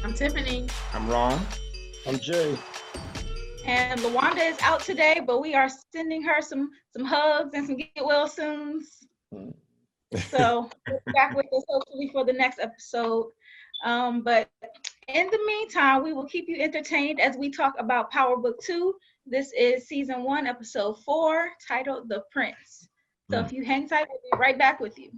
I'm Tiffany. I'm Ron. I'm Jay. And Lawanda is out today, but we are sending her some hugs and some get well soons. So we'll be back with us hopefully for the next episode. But in the meantime, we will keep you entertained as we talk about PowerBook 2. This is season 1, episode 4, titled The Prince. So if you hang tight, we'll be right back with you.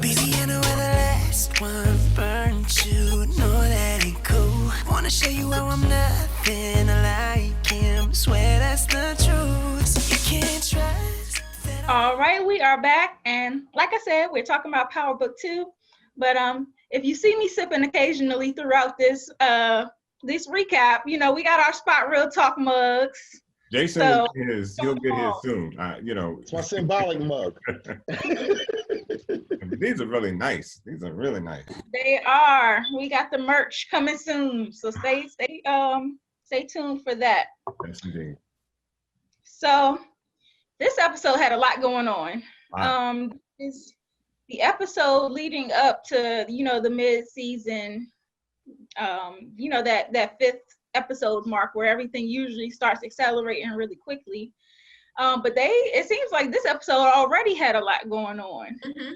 Baby, I know where the last one burned you. Know that ain't cool. Wanna show you how I'm nothing like him. Swear that's the truth. You can't trust. All right, we are back, and like I said, we're talking about PowerBook 2. But if you see me sipping occasionally throughout this recap, you know we got our Spot Real Talk mugs. Jason will get his. He'll get his soon. It's my symbolic mug. These are really nice. These are really nice. They are. We got the merch coming soon, so stay tuned for that. Yes, indeed. So this episode had a lot going on. Wow. Is the episode leading up to the mid-season, that 5th episode mark where everything usually starts accelerating really quickly. But it seems like this episode already had a lot going on. Mm-hmm.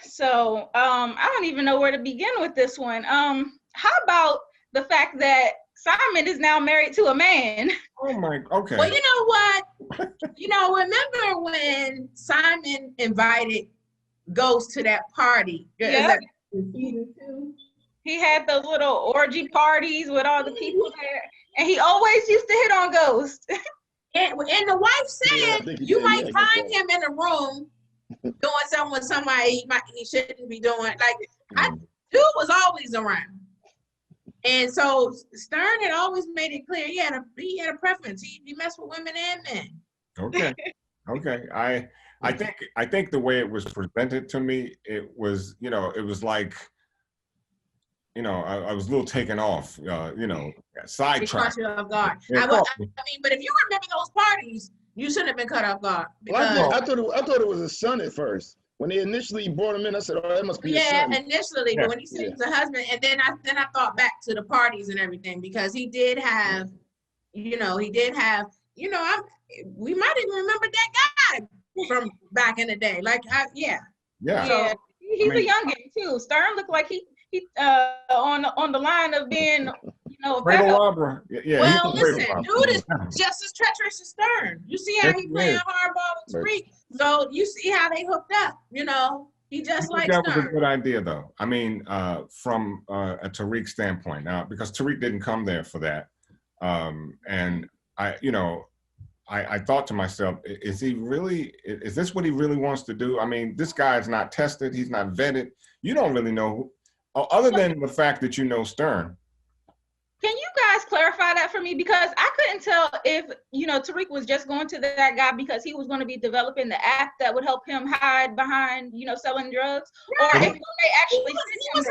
So I don't even know where to begin with this one. How about the fact that Simon is now married to a man? Oh my, okay. Well, you know what? Remember when Simon invited Ghost to that party? Yeah. He had those little orgy parties with all the people there, and he always used to hit on Ghost. And the wife said you might find him in a room doing something with somebody he shouldn't be doing. Dude was always around. And so Stern had always made it clear he had a preference. He messed with women and men. Okay. I think the way it was presented to me, it was like, I was a little taken off, sidetracked. Caught you off guard. But if you remember those parties, you shouldn't have been cut off guard. Well, I thought it was his son at first. When they initially brought him in, I said, "Oh, that must be his son." Initially, but when he said he was a husband, and then I thought back to the parties and everything because he did have, we might even remember that guy from back in the day. Yeah. So, he's a youngin too. Stern looked like he on the line of being, Cradle robber. Yeah. Well, listen, dude is just as treacherous as Stern. You see how he playing hardball with Tariq, so you see how they hooked up. He just like Stern. That was a good idea, though. I mean, from a Tariq standpoint, now because Tariq didn't come there for that, and I thought to myself, is this what he really wants to do? I mean, this guy is not tested. He's not vetted. You don't really know other than the fact that you know Stern. Can you guys clarify that for me? Because I couldn't tell if, Tariq was just going to that guy because he was going to be developing the app that would help him hide behind, selling drugs. Right. Or if they actually he was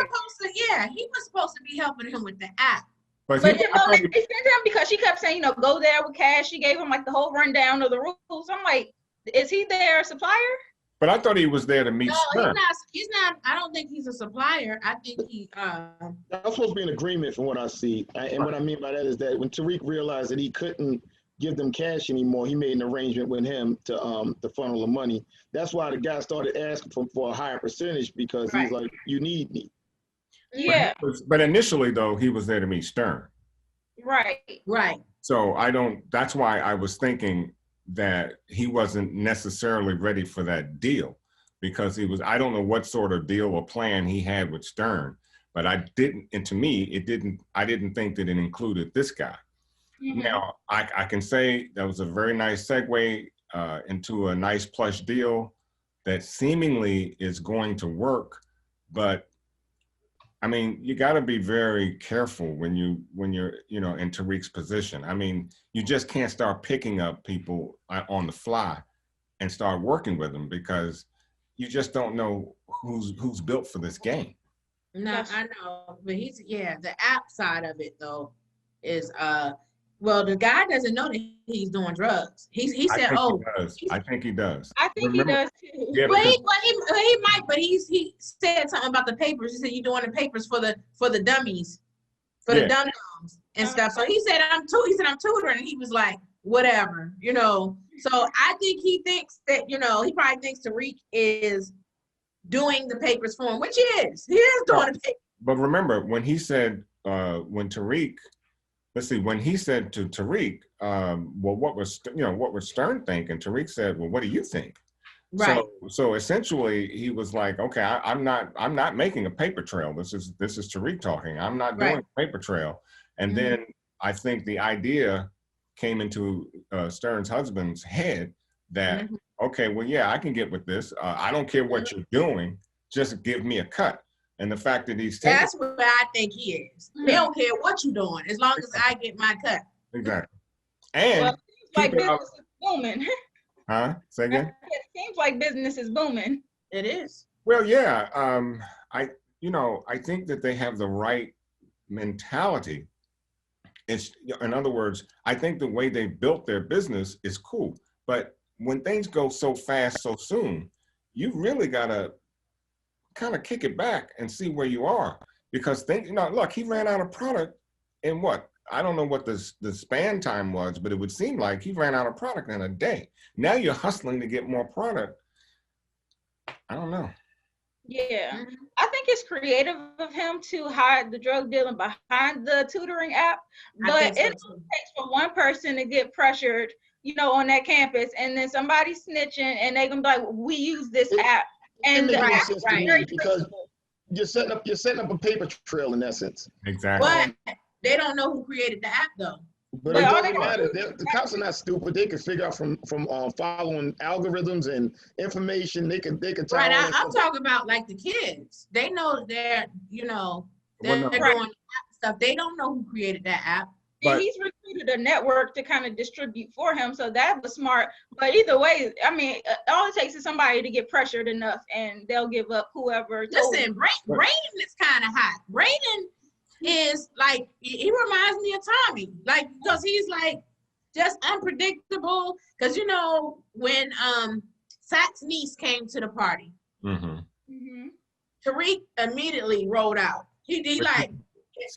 supposed to be helping him with the app. But they sent him because she kept saying, go there with cash. She gave him like the whole rundown of the rules. I'm like, is he their supplier? But I thought he was there to meet Stern. He's not. I don't think he's a supplier. I think he. That's supposed to be an agreement from what I see. And what I mean by that is that when Tariq realized that he couldn't give them cash anymore, he made an arrangement with him to funnel the money. That's why the guy started asking for a higher percentage because he's like, you need me. Yeah. But initially, though, he was there to meet Stern. Right. So that's why I was thinking that he wasn't necessarily ready for that deal because I don't know what sort of deal or plan he had with Stern, but I didn't think that it included this guy. Mm-hmm. Now, I can say that was a very nice segue into a nice plush deal that seemingly is going to work, but I mean, you got to be very careful when you're, in Tariq's position. I mean, you just can't start picking up people on the fly and start working with them because you just don't know who's built for this game. No, I know, but the app side of it though is Well, the guy doesn't know that he's doing drugs. He said, "Oh, I think he does. I think he does too. Yeah, well, he might, but he said something about the papers. He said you're doing the papers for the dummies, for the dum-dums and stuff. So he said I'm tutoring, and he was like, whatever, you know. So I think he thinks that, you know, he probably thinks Tariq is doing the papers for him, which he is. He is doing the papers. But remember when he said when he said to Tariq, well, what was Stern thinking? Tariq said, well, what do you think? Right. So essentially, he was like, okay, I'm not making a paper trail. This is Tariq talking. I'm not doing a paper trail. And then I think the idea came into Stern's husband's head that, okay, well, yeah, I can get with this. I don't care what you're doing. Just give me a cut. And the fact that he's taking, that's what I think he is. They don't care what you're doing as long as I get my cut. Exactly. And well, like business is booming. Huh? Say again? It seems like business is booming. It is. Well, yeah. I think that they have the right mentality. In other words, I think the way they built their business is cool. But when things go so fast, so soon, you really gotta kind of kick it back and see where you are. Because look, he ran out of product in what? I don't know what the span time was, but it would seem like he ran out of product in a day. Now you're hustling to get more product. I don't know. Yeah, I think it's creative of him to hide the drug dealing behind the tutoring app, but it takes for one person to get pressured, you know, on that campus, and then somebody snitching, and they gonna be like, "We use this app," and the app is very because you're setting up a paper trail in essence. Exactly. But they don't know who created the app though. But it doesn't matter. The cops are not stupid. They can figure out from following algorithms and information. They can tell. Right. I'm talking about like the kids. They know they're doing app stuff. They don't know who created that app. And he's recruited a network to kind of distribute for him, so that was smart. But either way, I mean, all it takes is somebody to get pressured enough, and they'll give up whoever. Listen, Brayden is kind of hot. Brayden is like, he reminds me of Tommy, like, because he's like just unpredictable. Because you know when Sack's niece came to the party, Tariq immediately rolled out. He like,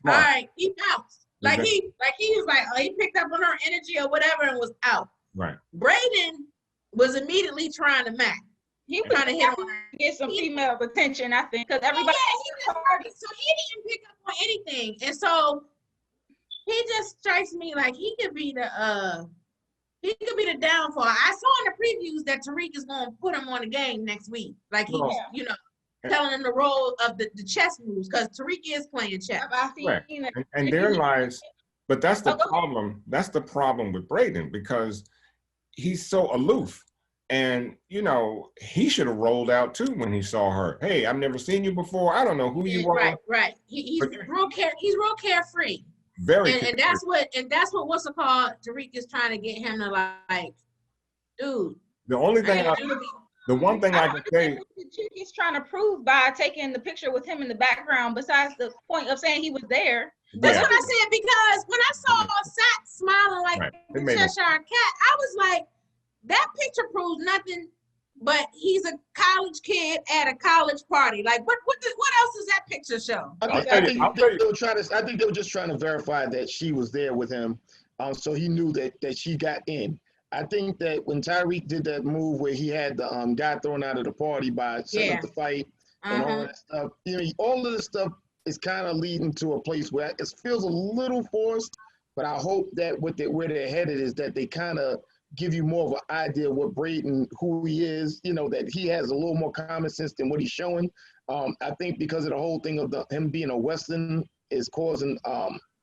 all right, he bounced. Like he was like, he picked up on her energy or whatever and was out. Right. Brayden was immediately trying to match. He was trying to hit on her, get some female attention, I think, because everybody. So he didn't pick up on anything, and so he just strikes me like he could be the downfall. I saw in the previews that Tariq is going to put him on the game next week, like he was, you know, telling him the role of the chess moves, because Tariq is playing chess. Right. And therein lies, but that's the problem. That's the problem with Brayden, because he's so aloof. And, you know, he should have rolled out too when he saw her. Hey, I've never seen you before. I don't know who you are. Right. He's real carefree. Very. And that's what what's it called? Tariq is trying to get him to like, dude. The only thing the one thing I can say, he's trying to prove by taking the picture with him in the background, besides the point of saying he was there. That's what I said, because when I saw Sack smiling like the Cheshire Cat, I was like, that picture proves nothing, but he's a college kid at a college party. Like, what else does that picture show? I think they were just trying to verify that she was there with him, so he knew that she got in. I think that when Tariq did that move where he had the guy thrown out of the party by setting up the fight and all that stuff, you know, all of this stuff is kind of leading to a place where it feels a little forced. But I hope that where they're headed is that they kind of give you more of an idea of what Brayden, who he is, you know, that he has a little more common sense than what he's showing. I think because of the whole thing of him being a Western is causing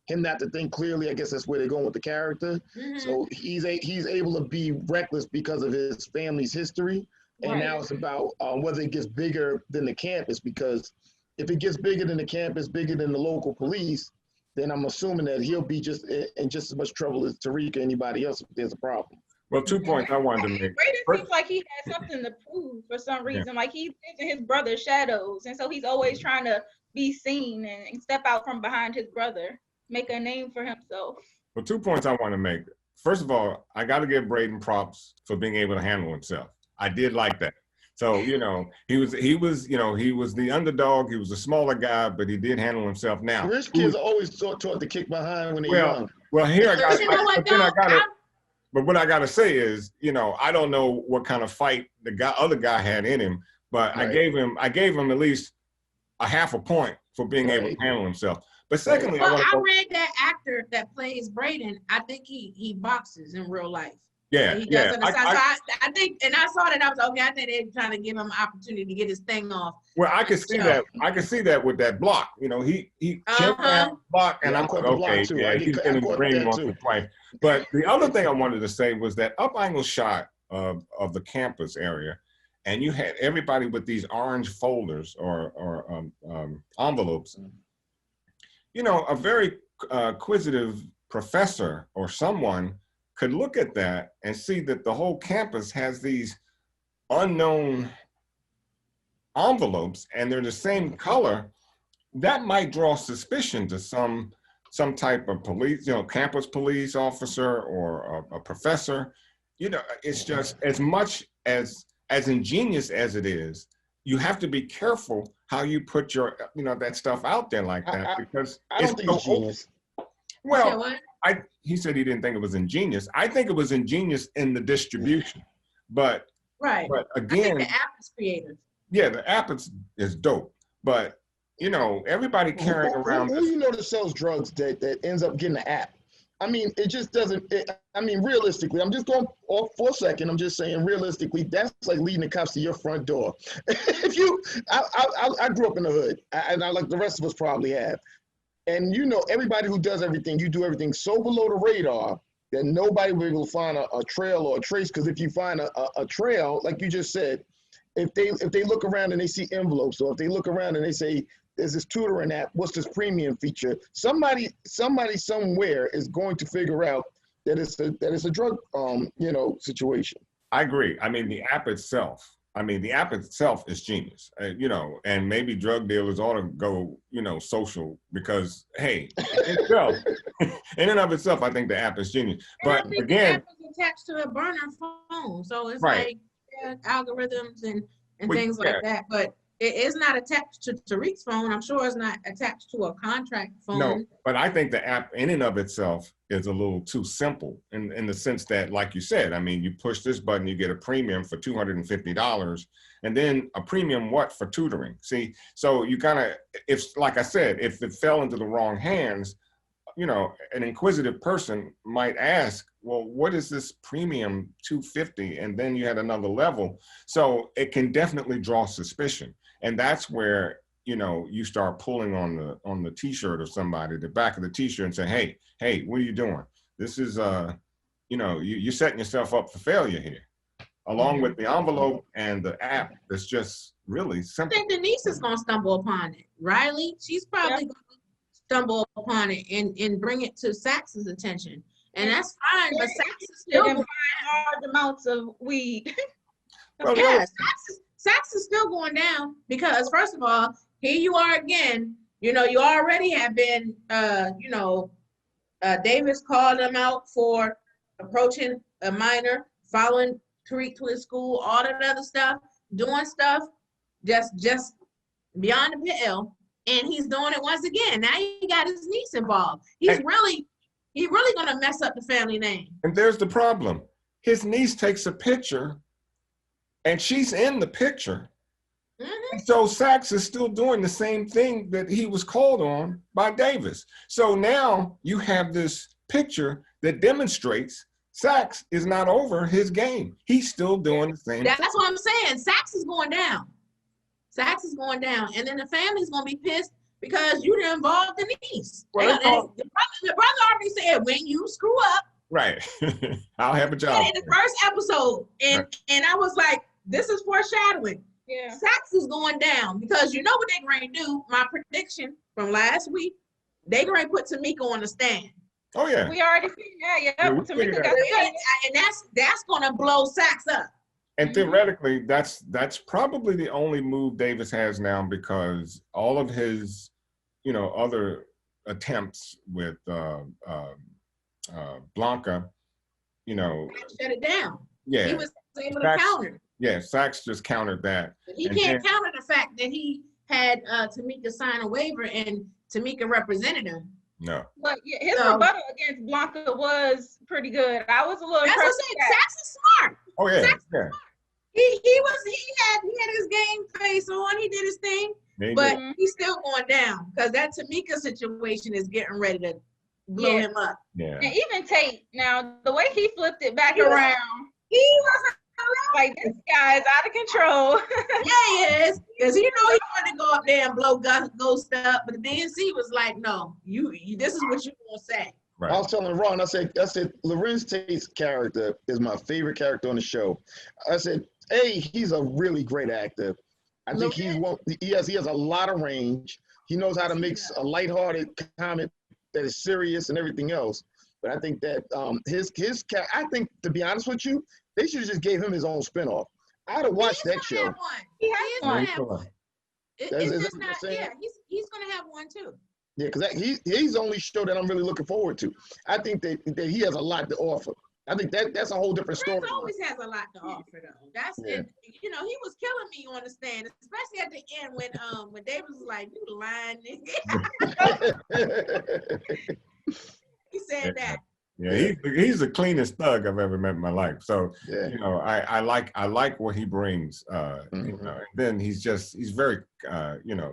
him not to think clearly. I guess that's where they're going with the character. So he's able to be reckless because of his family's history. And now it's about whether it gets bigger than the campus, because if it gets bigger than the campus, bigger than the local police, then I'm assuming that he'll be just in just as much trouble as Tariq or anybody else if there's a problem. Well, 2 points I wanted to make. Brayden seems like he has something to prove for some reason. Like he lives in his brother's shadows, and so he's always trying to be seen and step out from behind his brother, make a name for himself. Well, 2 points I want to make. First of all, I got to give Braden props for being able to handle himself. I did like that. So, you know, he was the underdog. He was a smaller guy, but he did handle himself. Now, Rich kids are always taught to kick behind when they're young. Well, here I got. You know what, But what I got to say is, you know, I don't know what kind of fight other guy had in him, but right. I gave him at least a half a point for being able to handle himself. But secondly, I read that actor that plays Braden. I think he boxes in real life. Yeah, he does. I think, and I saw that. I was okay. I think they're trying to give him an opportunity to get his thing off. Well, I could see that. I could see that with that block. You know, he checked that block, and I'm like, okay, yeah, he's been in the ring once or twice. But the other thing I wanted to say was that up angle shot of the campus area, and you had everybody with these orange folders or envelopes. You know, a very inquisitive professor or someone could look at that and see that the whole campus has these unknown envelopes and they're the same color. That might draw suspicion to some type of police, you know, campus police officer or a professor. You know, it's just as much as ingenious as it is, you have to be careful how you put your, you know, that stuff out there like that, because I don't think it's genius. Well, he said he didn't think it was ingenious. I think it was ingenious in the distribution, but right. But again, I think the app is creative. Yeah, the app is dope, but you know, everybody carrying around. Who you know that sells drugs that ends up getting the app? I mean, it just doesn't. I mean, realistically, I'm just going off for a second. I'm just saying, realistically, that's like leading the cops to your front door. I grew up in the hood, and I like the rest of us probably have. And you know, everybody who does everything, you do everything so below the radar that nobody will be able to find a trail or a trace. Because if you find a trail, like you just said, if they look around and they see envelopes, or if they look around and they say, there's this tutoring app, what's this premium feature? Somebody somewhere is going to figure out that it's a drug you know, situation. I agree. I mean, the app itself is genius, you know, and maybe drug dealers ought to go, you know, social, because, hey, in and of itself, I think the app is genius. But again, the app is attached to a burner phone, so it's like algorithms and things like that. But it is not attached to Tariq's phone. I'm sure it's not attached to a contract phone. No, but I think the app in and of itself is a little too simple in the sense that, like you said, I mean, you push this button, you get a premium for $250, and then a premium for tutoring. See, so you gotta, like I said, if it fell into the wrong hands, you know, an inquisitive person might ask, well, what is this premium $250? And then you had another level. So it can definitely draw suspicion. And that's where, you know, you start pulling on the t-shirt of somebody, the back of the t-shirt, and say, hey, what are you doing? This is, you know, you're setting yourself up for failure here, along with the envelope and the app. That's just really simple. I think Denise is going to stumble upon it. Riley, she's probably going to stumble upon it and bring it to Sax's attention. And that's fine, but Sax is still buying large amounts of weed. Well, yeah, Sax is still going down, because first of all, here you are again. You know, you already have been, you know, Davis called him out for approaching a minor, following Tariq to his school, all that other stuff, doing stuff just beyond the pale, and he's doing it once again. Now he got his niece involved. He's really gonna mess up the family name. And there's the problem. His niece takes a picture, and she's in the picture. Mm-hmm. And so Sax is still doing the same thing that he was called on by Davis. So now you have this picture that demonstrates Sax is not over his game. He's still doing the same thing. That's what I'm saying. Sax is going down. Sax is going down. And then the family's going to be pissed because you didn't involve the niece. Well, the brother already said, when you screw up. Right. I'll have a job. In the first episode. And I was like, this is foreshadowing. Yeah. Sax is going down, because you know what they're going to do. My prediction from last week, they're going to put Tamika on the stand. Oh, yeah. We already figured Tamika got it. And that's going to blow Sax up. And theoretically, that's probably the only move Davis has now, because all of his, you know, other attempts with Blanca, you know, shut it down. yeah, He was able to counter. Yeah, Sachs just countered that. But he can't counter the fact that he had Tamika sign a waiver and Tamika represented him. No. But yeah, his rebuttal against Blanca was pretty good. I was a little impressed. That's what I'm saying. Sachs is smart. Oh yeah, Sachs yeah. He had his game face on. He did his thing, but he's still going down because that Tamika situation is getting ready to blow him up. Yeah. And even Tate, now the way he flipped it back around, he was like, this guy is out of control. Yeah, he is, because he wanted to go up there and blow Ghost up, but the DNC was like, no, you this is what you gonna say. Right. I was telling Ron, I said, Lorenz Tate's character is my favorite character on the show. I said, he's a really great actor. I think he has a lot of range. He knows how to mix a lighthearted comment that is serious and everything else. But I think that I think, to be honest with you, they should have just gave him his own spinoff. I'd have watched that show. He is gonna have one. He's gonna have one too. Yeah, because he's the only show that I'm really looking forward to. I think that he has a lot to offer. I think that's a whole different story. He always has a lot to offer, though. That's it. He was killing me on the stand, especially at the end when Davis was like, "You lying, nigga." He said that. Yeah, he's the cleanest thug I've ever met in my life. So I like what he brings. You know, and then he's very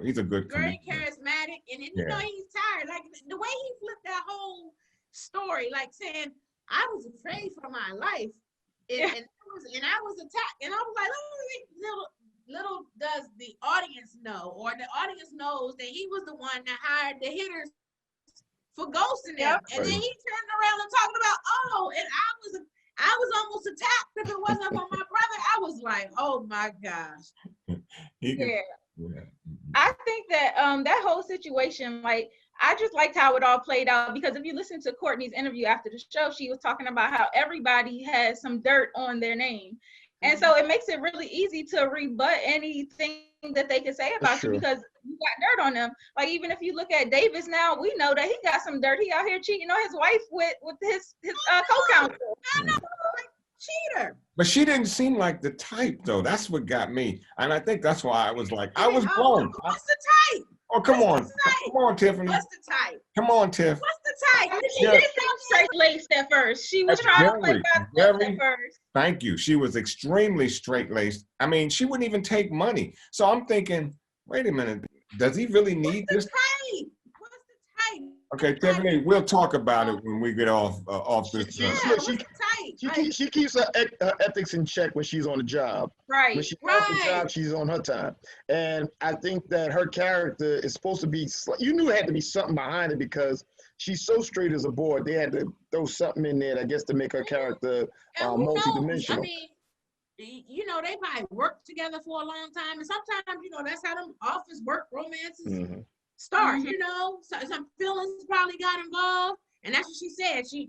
he's a good very charismatic, and then, he's tired. Like the way he flipped that whole story, like saying, I was afraid for my life, and I was attacked, and I was like, little does the audience know, or the audience knows that he was the one that hired the hitters for ghosting them, and then he turned around and talking about, and I was almost attacked if it wasn't for my brother. I was like, oh my gosh. I think that that whole situation, like, I just liked how it all played out, because if you listen to Courtney's interview after the show, she was talking about how everybody has some dirt on their name. And so it makes it really easy to rebut anything that they can say about you, because you got dirt on them. Like, even if you look at Davis now, we know that he got some dirt. He out here cheating on his wife with his co-counsel. I know, cheater. But she didn't seem like the type, though. That's what got me. And I think that's why I was like, I was blown. What's the type? Oh, come on, Tiffany. What's the type? Come on, Tiff. What's the type? She did sound straight-laced at first. She was trying to play basketball at first. Thank you. She was extremely straight-laced. I mean, she wouldn't even take money. So I'm thinking, wait a minute, does he really need this? What's the type? Okay, Tiffany, we'll talk about it when we get off this. She keeps her ethics in check when she's on the job. Right. When she's off the job, she's on her time. And I think that her character is supposed to be, you knew it had to be something behind it, because she's so straight as a board. They had to throw something in there, I guess, to make her character multidimensional. I mean, they probably worked together for a long time. And sometimes, that's how them office work romances start, So some feelings probably got involved. And that's what she said. You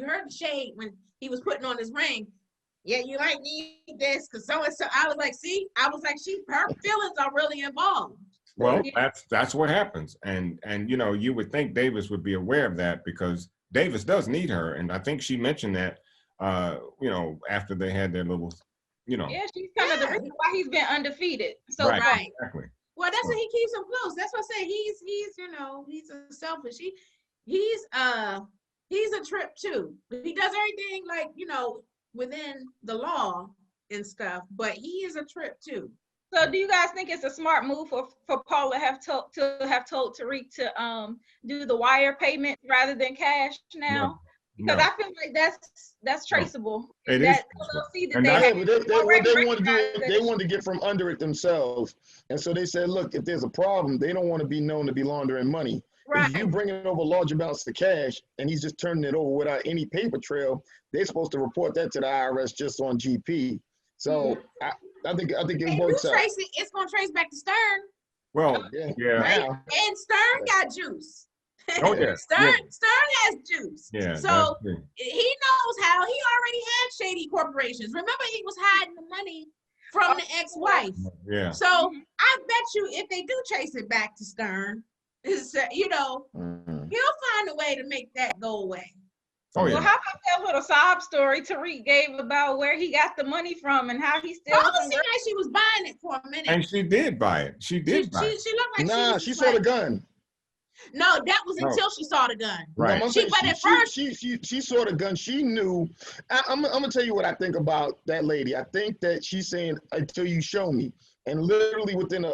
heard the shade when he was putting on his ring. Yeah, you might need this because so-and-so. I was like, her feelings are really involved. Well, that's what happens. And you would think Davis would be aware of that, because Davis does need her. And I think she mentioned that, after they had their little, Yeah, she's kind of the reason why he's been undefeated. So right. Exactly. Well, that's what he keeps him close. That's what I say. He's he's a selfish. He's a trip too. He does everything like, within the law and stuff, but he is a trip too. So do you guys think it's a smart move for Paul to have told Tariq to do the wire payment rather than cash now? No. Because I feel like that's traceable. It is. They wanted to get from under it themselves. And so they said, look, if there's a problem, they don't want to be known to be laundering money. Right. If you bringing over large amounts of cash and he's just turning it over without any paper trail, they're supposed to report that to the IRS just on GP. So I think it works out. It's going to trace back to Stern. Well, yeah. Right? And Stern got juice. Oh, yeah. Stern has juice. Yeah. So he knows how. He already had shady corporations. Remember, he was hiding the money from the ex-wife. Yeah. So I bet you if they do trace it back to Stern, he'll find a way to make that go away. Oh yeah. Well, how about that little sob story Tariq gave about where he got the money from and how he still? Well, it seemed like she was buying it for a minute. And she did buy it. She did buy it. She looked like Nah, she saw the gun. No, that was until she saw the gun. Right. No, she saw the gun. She knew. I'm gonna tell you what I think about that lady. I think that she's saying until you show me. And literally within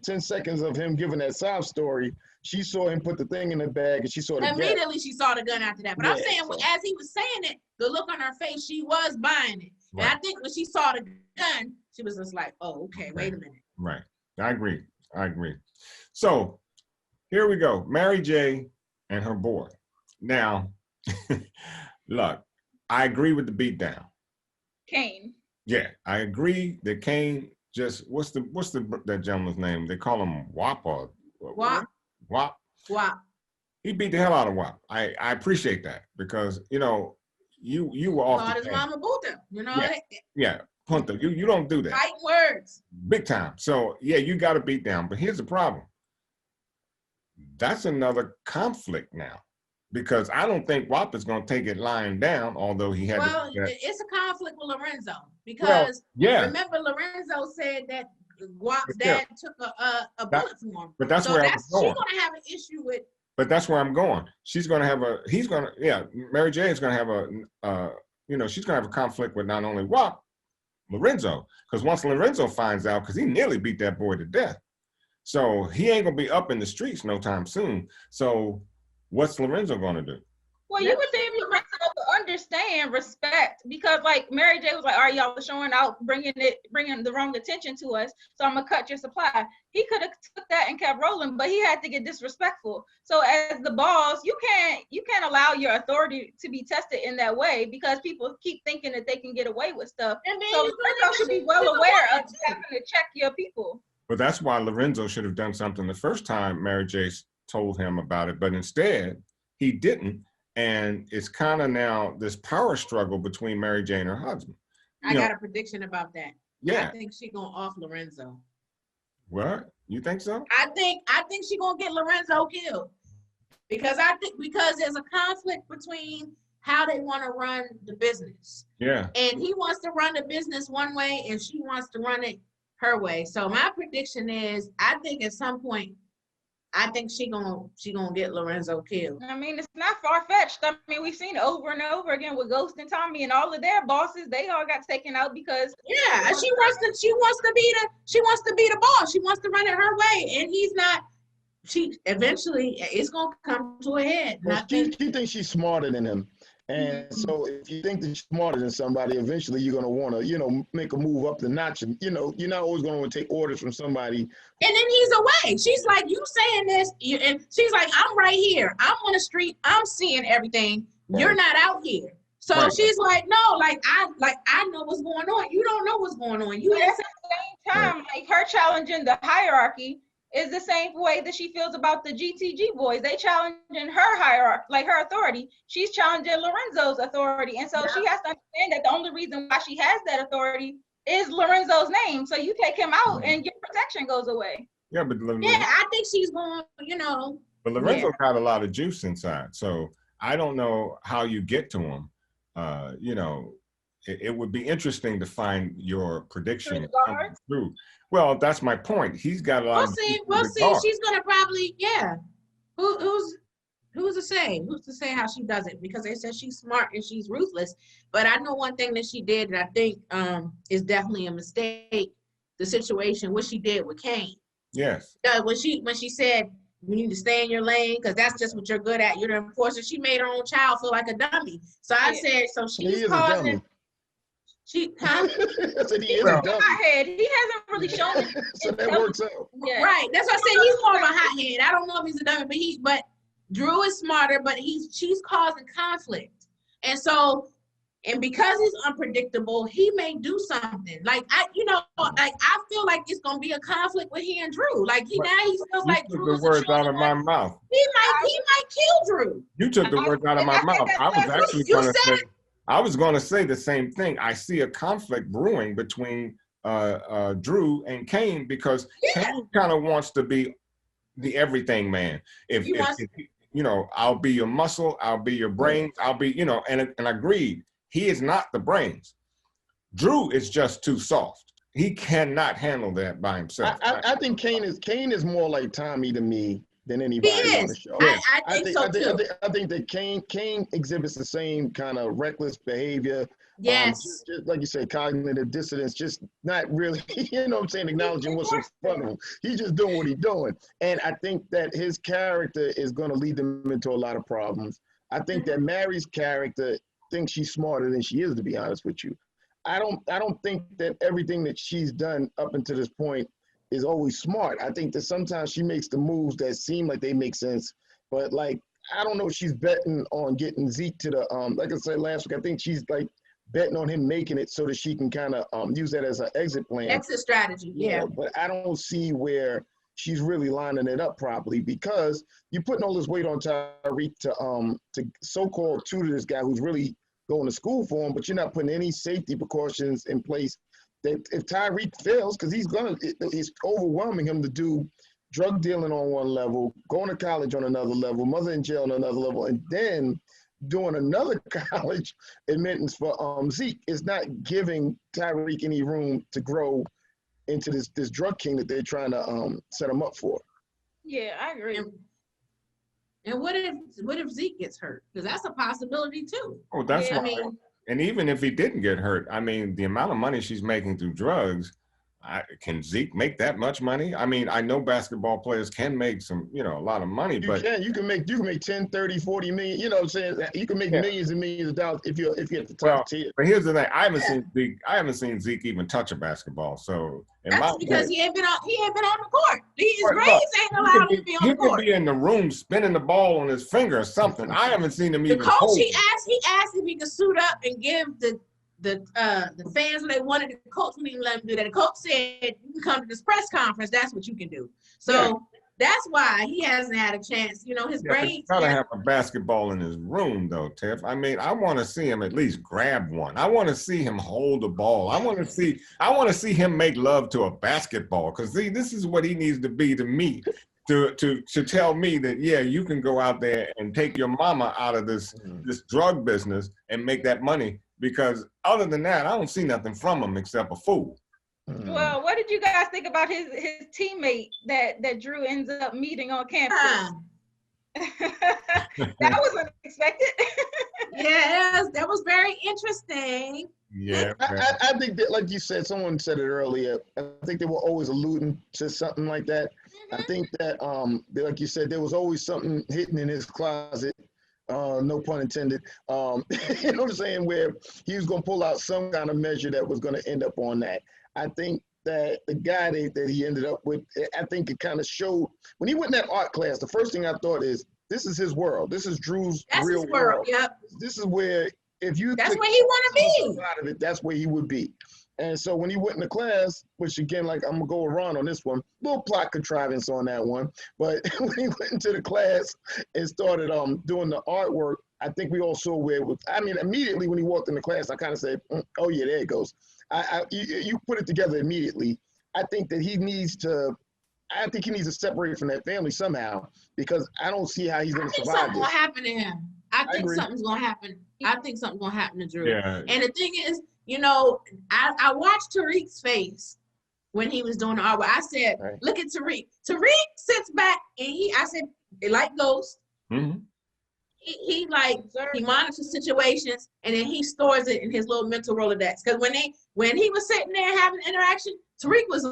10 seconds of him giving that sob story, she saw him put the thing in the bag and she saw the immediately gas. she saw the gun after that. But I'm saying as he was saying it, the look on her face, she was buying it. Right. And I think when she saw the gun, she was just like, oh, okay, wait a minute. Right. I agree. So here we go. Mary J. and her boy. Now, look, I agree with the beatdown. Kane. Yeah, I agree that Kane just what's that gentleman's name? They call him WAP or WAP. WAP. He beat the hell out of WAP. I appreciate that because you were off his mama Buddha, Yeah, Punta. You don't do that. Right words. Big time. So yeah, you got to beat down. But here's the problem. That's another conflict now. Because I don't think WAP is going to take it lying down, although he had. Well, it's a conflict with Lorenzo because remember Lorenzo said that WAP's dad took a bullet for him. But that's where I'm going. She's going to have an issue with. But that's where I'm going. She's going to have Mary J is going to have she's going to have a conflict with not only WAP, Lorenzo, because once Lorenzo finds out, because he nearly beat that boy to death, so he ain't going to be up in the streets no time soon. So. What's Lorenzo going to do? Well, you would think Lorenzo would understand respect because, like, Mary J was like, "All right, y'all showing out, bringing the wrong attention to us, so I'm gonna cut your supply." He could have took that and kept rolling, but he had to get disrespectful. So, as the boss, you can't allow your authority to be tested in that way because people keep thinking that they can get away with stuff. So Lorenzo should be well aware of having to check your people. But that's why Lorenzo should have done something the first time Mary J told him about it, but instead he didn't, and it's kind of now this power struggle between Mary J and her husband. I got a prediction about that. Yeah, I think she gonna off Lorenzo. What? You think so? I think she gonna get Lorenzo killed because there's a conflict between how they want to run the business. Yeah, and he wants to run the business one way, and she wants to run it her way. So my prediction is, I think at some point. I think she gonna get Lorenzo killed. I mean, it's not far-fetched. I mean, we've seen it over and over again with Ghost and Tommy and all of their bosses. They all got taken out because she wants to be the boss. She wants to run it her way, and he's not. She eventually it's gonna come to a head. Well, she thinks she's smarter than him. And so if you think that you're smarter than somebody, eventually you're going to want to, make a move up the notch. And, you're not always going to want to take orders from somebody. And then he's away. She's like, you saying this. And she's like, I'm right here. I'm on the street. I'm seeing everything. Right. You're not out here. So she's like, no, I know what's going on. You don't know what's going on. You at the same time, like her challenging the hierarchy is the same way that she feels about the GTG boys. They challenging her hierarchy, like her authority. She's challenging Lorenzo's authority. And so she has to understand that the only reason why she has that authority is Lorenzo's name. So you take him out and your protection goes away. Yeah, but I think she's going, But Lorenzo got a lot of juice inside. So I don't know how you get to him. It would be interesting to find your prediction through. Well, that's my point. He's got a lot. We'll see. She's gonna probably, Who's to say? Who's to say how she does it? Because they said she's smart and she's ruthless. But I know one thing that she did that I think is definitely a mistake. The situation, what she did with Kane. Yes. When she said you need to stay in your lane because that's just what you're good at. You're the enforcer. She made her own child feel like a dummy. So I said, so she's causing. He hasn't really shown it. So that works out. Yeah. Right. That's why I said he's more of a hothead. I don't know if he's a dummy, but Drew is smarter, but she's causing conflict. And so, and because he's unpredictable, he may do something. I feel like it's gonna be a conflict with he and Drew. He feels like Drew is the words out of my mouth. He might kill Drew. You took the words out of my mouth. I was going to say the same thing. I see a conflict brewing between Drew and Kane because Kane kind of wants to be the everything man. If you know, I'll be your muscle, I'll be your brains, I'll be, you know, and agreed, he is not the brains. Drew is just too soft. He cannot handle that by himself. I think Kane is more like Tommy to me than anybody on the show. I think so too. I think that Kane exhibits the same kind of reckless behavior. Yes. Just like you said, cognitive dissonance, just not really, you know what I'm saying, acknowledging what's in front of him. He's just doing what he's doing. And I think that his character is going to lead them into a lot of problems. I think that Mary's character thinks she's smarter than she is, to be honest with you. I don't think that everything that she's done up until this point is always smart. I think that sometimes she makes the moves that seem like they make sense, but like, I don't know if she's betting on getting Zeke to the, like I said last week, I think she's like betting on him making it so that she can kind of use that as an exit plan. Exit strategy, yeah. You know, but I don't see where she's really lining it up properly, because you're putting all this weight on Tariq to so-called tutor this guy who's really going to school for him, but you're not putting any safety precautions in place that if Tariq fails, because it's overwhelming him to do drug dealing on one level, going to college on another level, mother in jail on another level, and then doing another college admittance for Zeke is not giving Tariq any room to grow into this drug king that they're trying to set him up for. Yeah, I agree. And what if Zeke gets hurt? Because that's a possibility too. Oh, that's why. And even if he didn't get hurt, I mean, the amount of money she's making through drugs, can Zeke make that much money? I mean, I know basketball players can make some, you know, a lot of money, but you can make 10, 30, 40 million, you know what I'm saying? You can make millions and millions of dollars if you're at the top tier. But here's the thing, I haven't seen Zeke even touch a basketball. So that's because he ain't been on the court. His grades ain't allowed him to be on the court. He could be in the room spinning the ball on his finger or something. I haven't seen him even. The coach, he asked if he could suit up and give the fans when they wanted. The coach wouldn't even let him do that. The coach said, "You can come to this press conference. That's what you can do." So that's why he hasn't had a chance. You know, his grades. He's gotta have a basketball in his room, though, Tiff. I mean, I want to see him at least grab one. I want to see him hold the ball. I want to see him make love to a basketball, because this is what he needs to be to me. To tell me that, yeah, you can go out there and take your mama out of this drug business and make that money. Because other than that, I don't see nothing from him except a fool. Well, what did you guys think about his teammate that Drew ends up meeting on campus? That was unexpected. Yeah, that was very interesting. Yeah, I think that, like you said, someone said it earlier, I think they were always alluding to something like that. I think that, like you said, there was always something hidden in his closet. No pun intended. You know what I'm saying? Where he was going to pull out some kind of measure that was going to end up on that. I think that the guy that he ended up with, I think it kind of showed when he went in that art class. The first thing I thought is, this is his world. This is Drew's real world. Yep. This is where that's where he want to be. Out of it, that's where he would be. And so when he went into class, which again, like I'm gonna go around on this one, little plot contrivance on that one. But when he went into the class and started doing the artwork, I think we all saw where it was. I mean, immediately when he walked into class, I kind of said, "Oh yeah, there it goes." You put it together immediately. I think that he needs to separate from that family somehow, because I don't see how he's going to survive. Something's going to happen to him. I think something's going to happen. I think something's going to happen to Drew. Yeah. And the thing is, you know, I watched Tariq's face when he was doing the artwork. I said, "Look at Tariq." Tariq sits back and I said, "They like ghosts." Mm-hmm. He monitors situations and then he stores it in his little mental Rolodex. Because when he was sitting there having interaction, Tariq was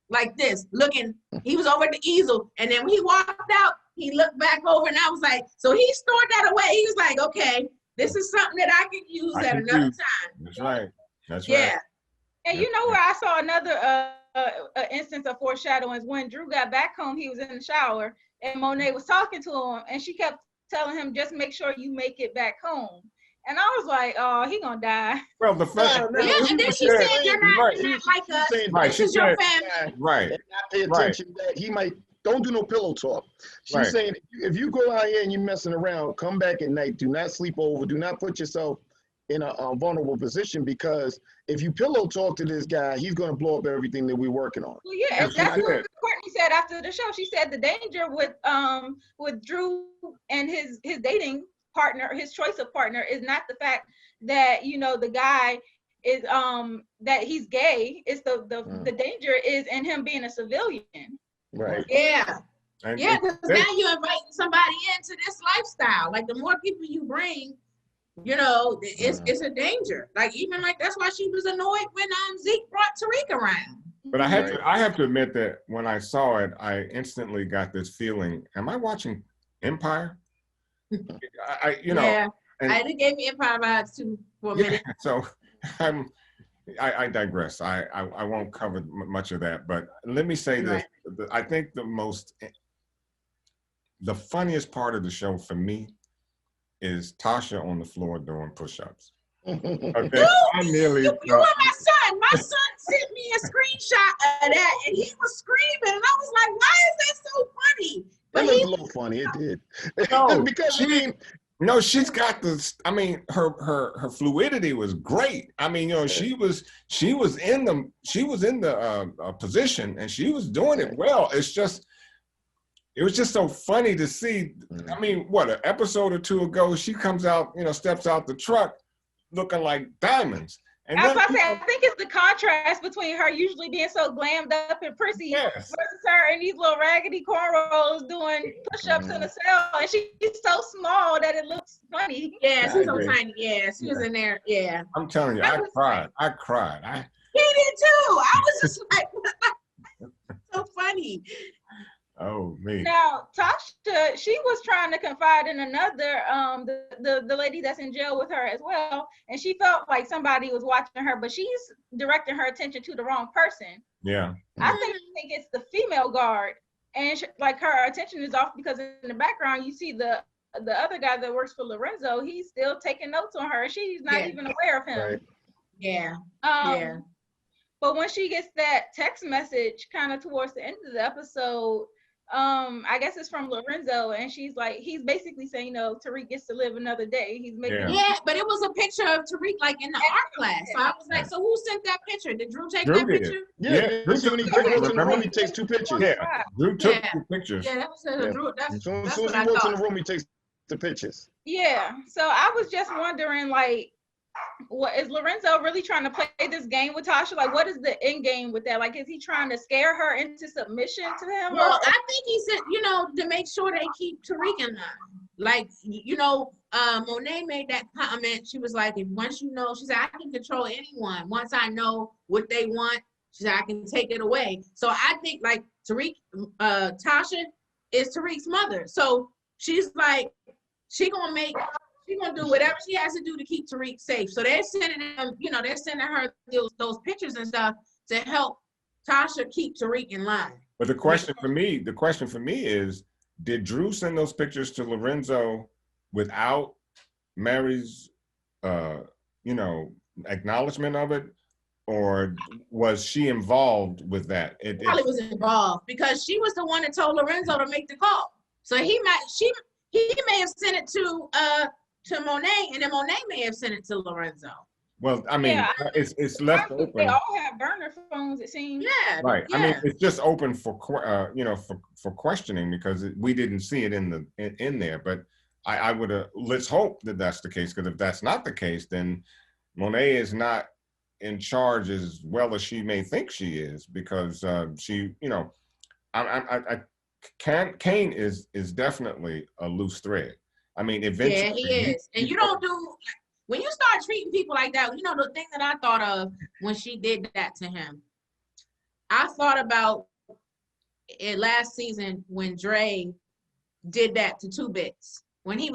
like this, looking. He was over at the easel, and then when he walked out, he looked back over, and I was like, so he stored that away. He was like, okay, this is something that I can use at another time. That's right. That's right. Yeah. And you know where I saw another instance of foreshadowing is when Drew got back home. He was in the shower, and Monet was talking to him, and she kept telling him, "Just make sure you make it back home." And I was like, "Oh, he gonna die." Well, the fact, and then she said, "You're not like us. This is your family." Right. And not pay attention that he might. Don't do no pillow talk. She's saying, if you go out here and you're messing around, come back at night. Do not sleep over. Do not put yourself in a vulnerable position, because if you pillow talk to this guy, he's going to blow up everything that we're working on. Well, yeah, Yes, that's she what did. Courtney said after the show. She said the danger with Drew and his dating partner, his choice of partner, is not the fact that, you know, the guy is that he's gay. It's the danger is in him being a civilian. Right. Yeah. And Yeah, because now you're inviting somebody into this lifestyle. Like the more people you bring, you know, it's a danger. Like even like that's why she was annoyed when Zeke brought Tariq around. But I have to admit that when I saw it, I instantly got this feeling: am I watching Empire? Yeah, it gave me Empire vibes too for a minute. So I digress. I won't cover much of that, but let me say this: I think the funniest part of the show for me is Tasha on the floor doing push-ups. Okay, you were my son. My son sent me a screenshot of that, and he was screaming, and I was like, "Why is that so funny?" But it was a little funny. It did. No, because she's got this. I mean, her fluidity was great. I mean, you know, she was in the position, and she was doing it well. It was just so funny to see. I mean, what, an episode or two ago, she comes out, you know, steps out the truck looking like diamonds. And I was about to say, I think it's the contrast between her usually being so glammed up and prissy versus her in these little raggedy cornrows doing push-ups in a cell, and she's so small that it looks funny. Yeah, she's so tiny. Yeah, she was in there. Yeah, I'm telling you, I cried. He did too. I was just like, so funny. Oh, me. Now, Tasha, she was trying to confide in another, the lady that's in jail with her as well, and she felt like somebody was watching her, but she's directing her attention to the wrong person. Yeah. I think it's the female guard, and like her attention is off because in the background you see the other guy that works for Lorenzo. He's still taking notes on her. She's not even aware of him. Right. Yeah. But when she gets that text message kind of towards the end of the episode, I guess it's from Lorenzo, and she's like, he's basically saying, you know, Tariq gets to live another day. He's making but it was a picture of Tariq like in the art class. So I was like, so who sent that picture? Did Drew take that picture? Yeah. When he walks in the room, he takes 2 pictures. Yeah, Drew took 2 pictures. Yeah, that was Drew. As soon as he walks in the room, he takes the pictures. Yeah. So I was just wondering, like, what is Lorenzo really trying to play this game with Tasha? Like, what is the end game with that? Like, is he trying to scare her into submission to him? Well, I think he said, you know, to make sure they keep Tariq in line. Like, you know, Monet made that comment. She was like, if once you know, she said, I can control anyone. Once I know what they want, she said, I can take it away. So I think like Tariq, Tasha is Tariq's mother. So she's like, she's gonna do whatever she has to do to keep Tariq safe. So they're sending them, you know, they're sending her those pictures and stuff to help Tasha keep Tariq in line. But the question for me is, did Drew send those pictures to Lorenzo without Mary's, you know, acknowledgement of it, or was she involved with that? It probably was involved because she was the one that told Lorenzo to make the call. So he may have sent it to Monet, and then Monet may have sent it to Lorenzo. Well, I mean, it's left open. They all have burner phones, it seems. Yeah. Right. Yeah. I mean, it's just open for you know, for questioning because we didn't see it in there. But I would let's hope that that's the case, because if that's not the case, then Monet is not in charge as well as she may think she is, because she, you know, Kane is definitely a loose thread. I mean, eventually. Yeah, he is. And you don't do, when you start treating people like that, you know, the thing that I thought of when she did that to him, I thought about it last season when Dre did that to 2 Bits. When he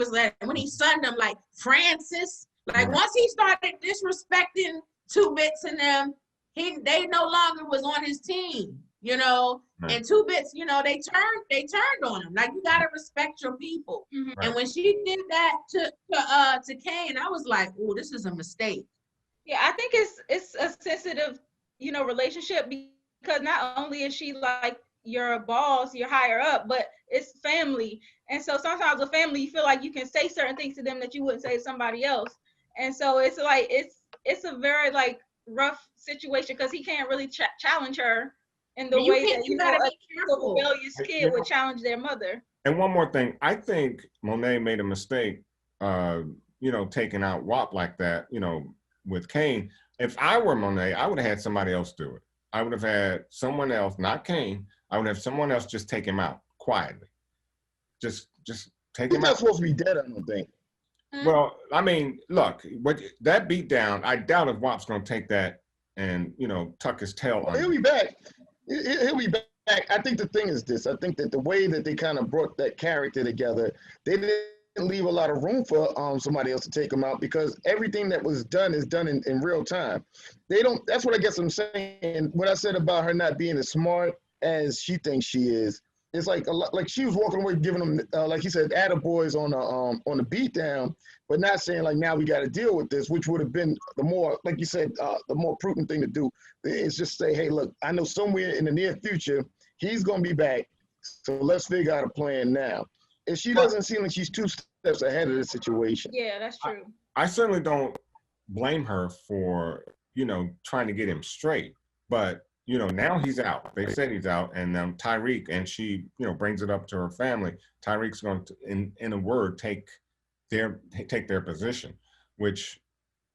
sunned them like Francis, like once he started disrespecting 2 Bits and them, they no longer was on his team, you know. Right. And 2 Bits, you know, they turned on him. Like, you gotta respect your people. Mm-hmm. And when she did that to Kane, I was like, oh, this is a mistake. Yeah, I think it's a sensitive, you know, relationship, because not only is she like your boss, you're higher up, but it's family. And so sometimes with family, you feel like you can say certain things to them that you wouldn't say to somebody else. And so it's like it's a very like rough situation because he can't really challenge her in the way that you gotta be careful. A rebellious kid would challenge their mother. And one more thing, I think Monet made a mistake, taking out WAP like that, with Kane. If I were Monet, I would have had somebody else do it. I would have had someone else, not Kane. I would have someone else just take him out quietly. Just take him out. He's not supposed to be dead, I don't think. Well, I mean, look, that beat down, I doubt if WAP's going to take that and, tuck his tail on. He'll be back. He'll be back. I think the thing is this. I think that the way that they kind of brought that character together, they didn't leave a lot of room for somebody else to take him out because everything that was done is done in real time. They don't, that's what I guess I'm saying. What I said about her not being as smart as she thinks she is, it's like a lot, like she was walking away giving them, like he said, attaboys on the beat down, but not saying like, now we got to deal with this, which would have been the more, like you said, the more prudent thing to do is just say, hey, look, I know somewhere in the near future, he's going to be back. So let's figure out a plan now. And she doesn't seem like she's 2 steps ahead of the situation. Yeah, that's true. I certainly don't blame her for, trying to get him straight, but now he's out. They said he's out, and Tariq, and she, brings it up to her family. Tariq's going to, in a word, take their position, which,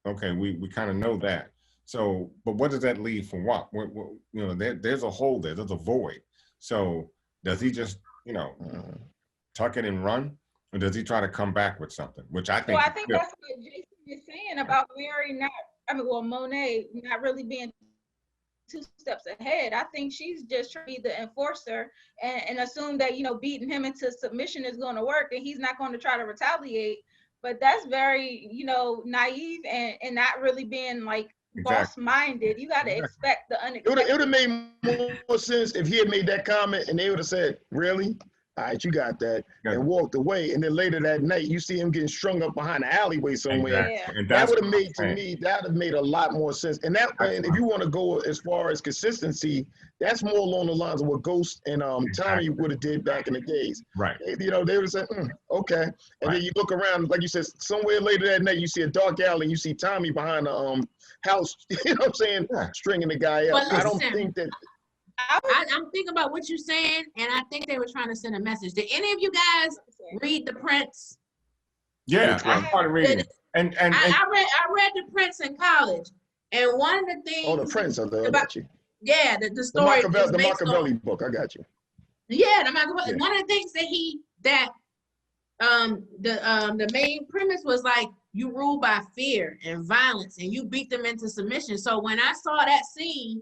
okay, we kind of know that. So, but what does that leave for WAP? There's a hole there. There's a void. So, does he just, tuck it and run, or does he try to come back with something? Which I think. Well, I think that's what Jason is saying about Monet not really being 2 steps ahead. I think she's just trying to be the enforcer and assume that, beating him into submission is going to work and he's not going to try to retaliate. But that's very, naive and not really being like boss-minded. You got to expect the unexpected. It would have made more sense if he had made that comment and they would have said, really? All right, you got that, and walked away. And then later that night, you see him getting strung up behind an alleyway somewhere. Exactly. And that would have made, to me, that would have made a lot more sense. And if you want to go as far as consistency, that's more along the lines of what Ghost and Tommy would have did back in the days. Right. They would have said, okay. And then you look around, like you said, somewhere later that night, you see a dark alley, and you see Tommy behind the house, stringing the guy up. I don't think that. I'm thinking about what you're saying, and I think they were trying to send a message. Did any of you guys read The Prince? Yeah, I started reading it. And I read The Prince in college, and one of the things. Oh, The Prince, I got you. Yeah, the story. The Machiavelli book, I got you. Yeah, the Machiavelli. Yeah. One of the things that the main premise was like you rule by fear and violence, and you beat them into submission. So when I saw that scene.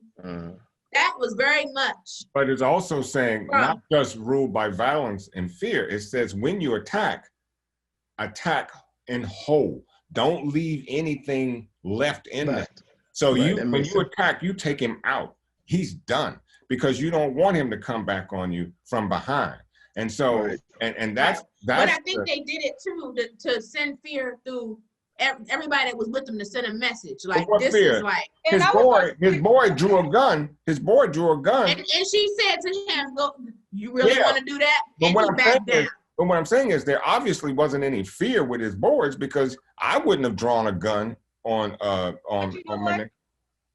That was very much. But it's also saying not just ruled by violence and fear. It says when you attack in whole. Don't leave anything left in there. So when you attack, you take him out. He's done because you don't want him to come back on you from behind. And so, and that's. But I think they did it too to send fear through. Everybody that was with him to send a message like this fear? Is like his boy drew a gun. His boy drew a gun, and she said to him, "Look, you really want to do that?" And but what I'm saying is, there obviously wasn't any fear with his boys because I wouldn't have drawn a gun on Monet.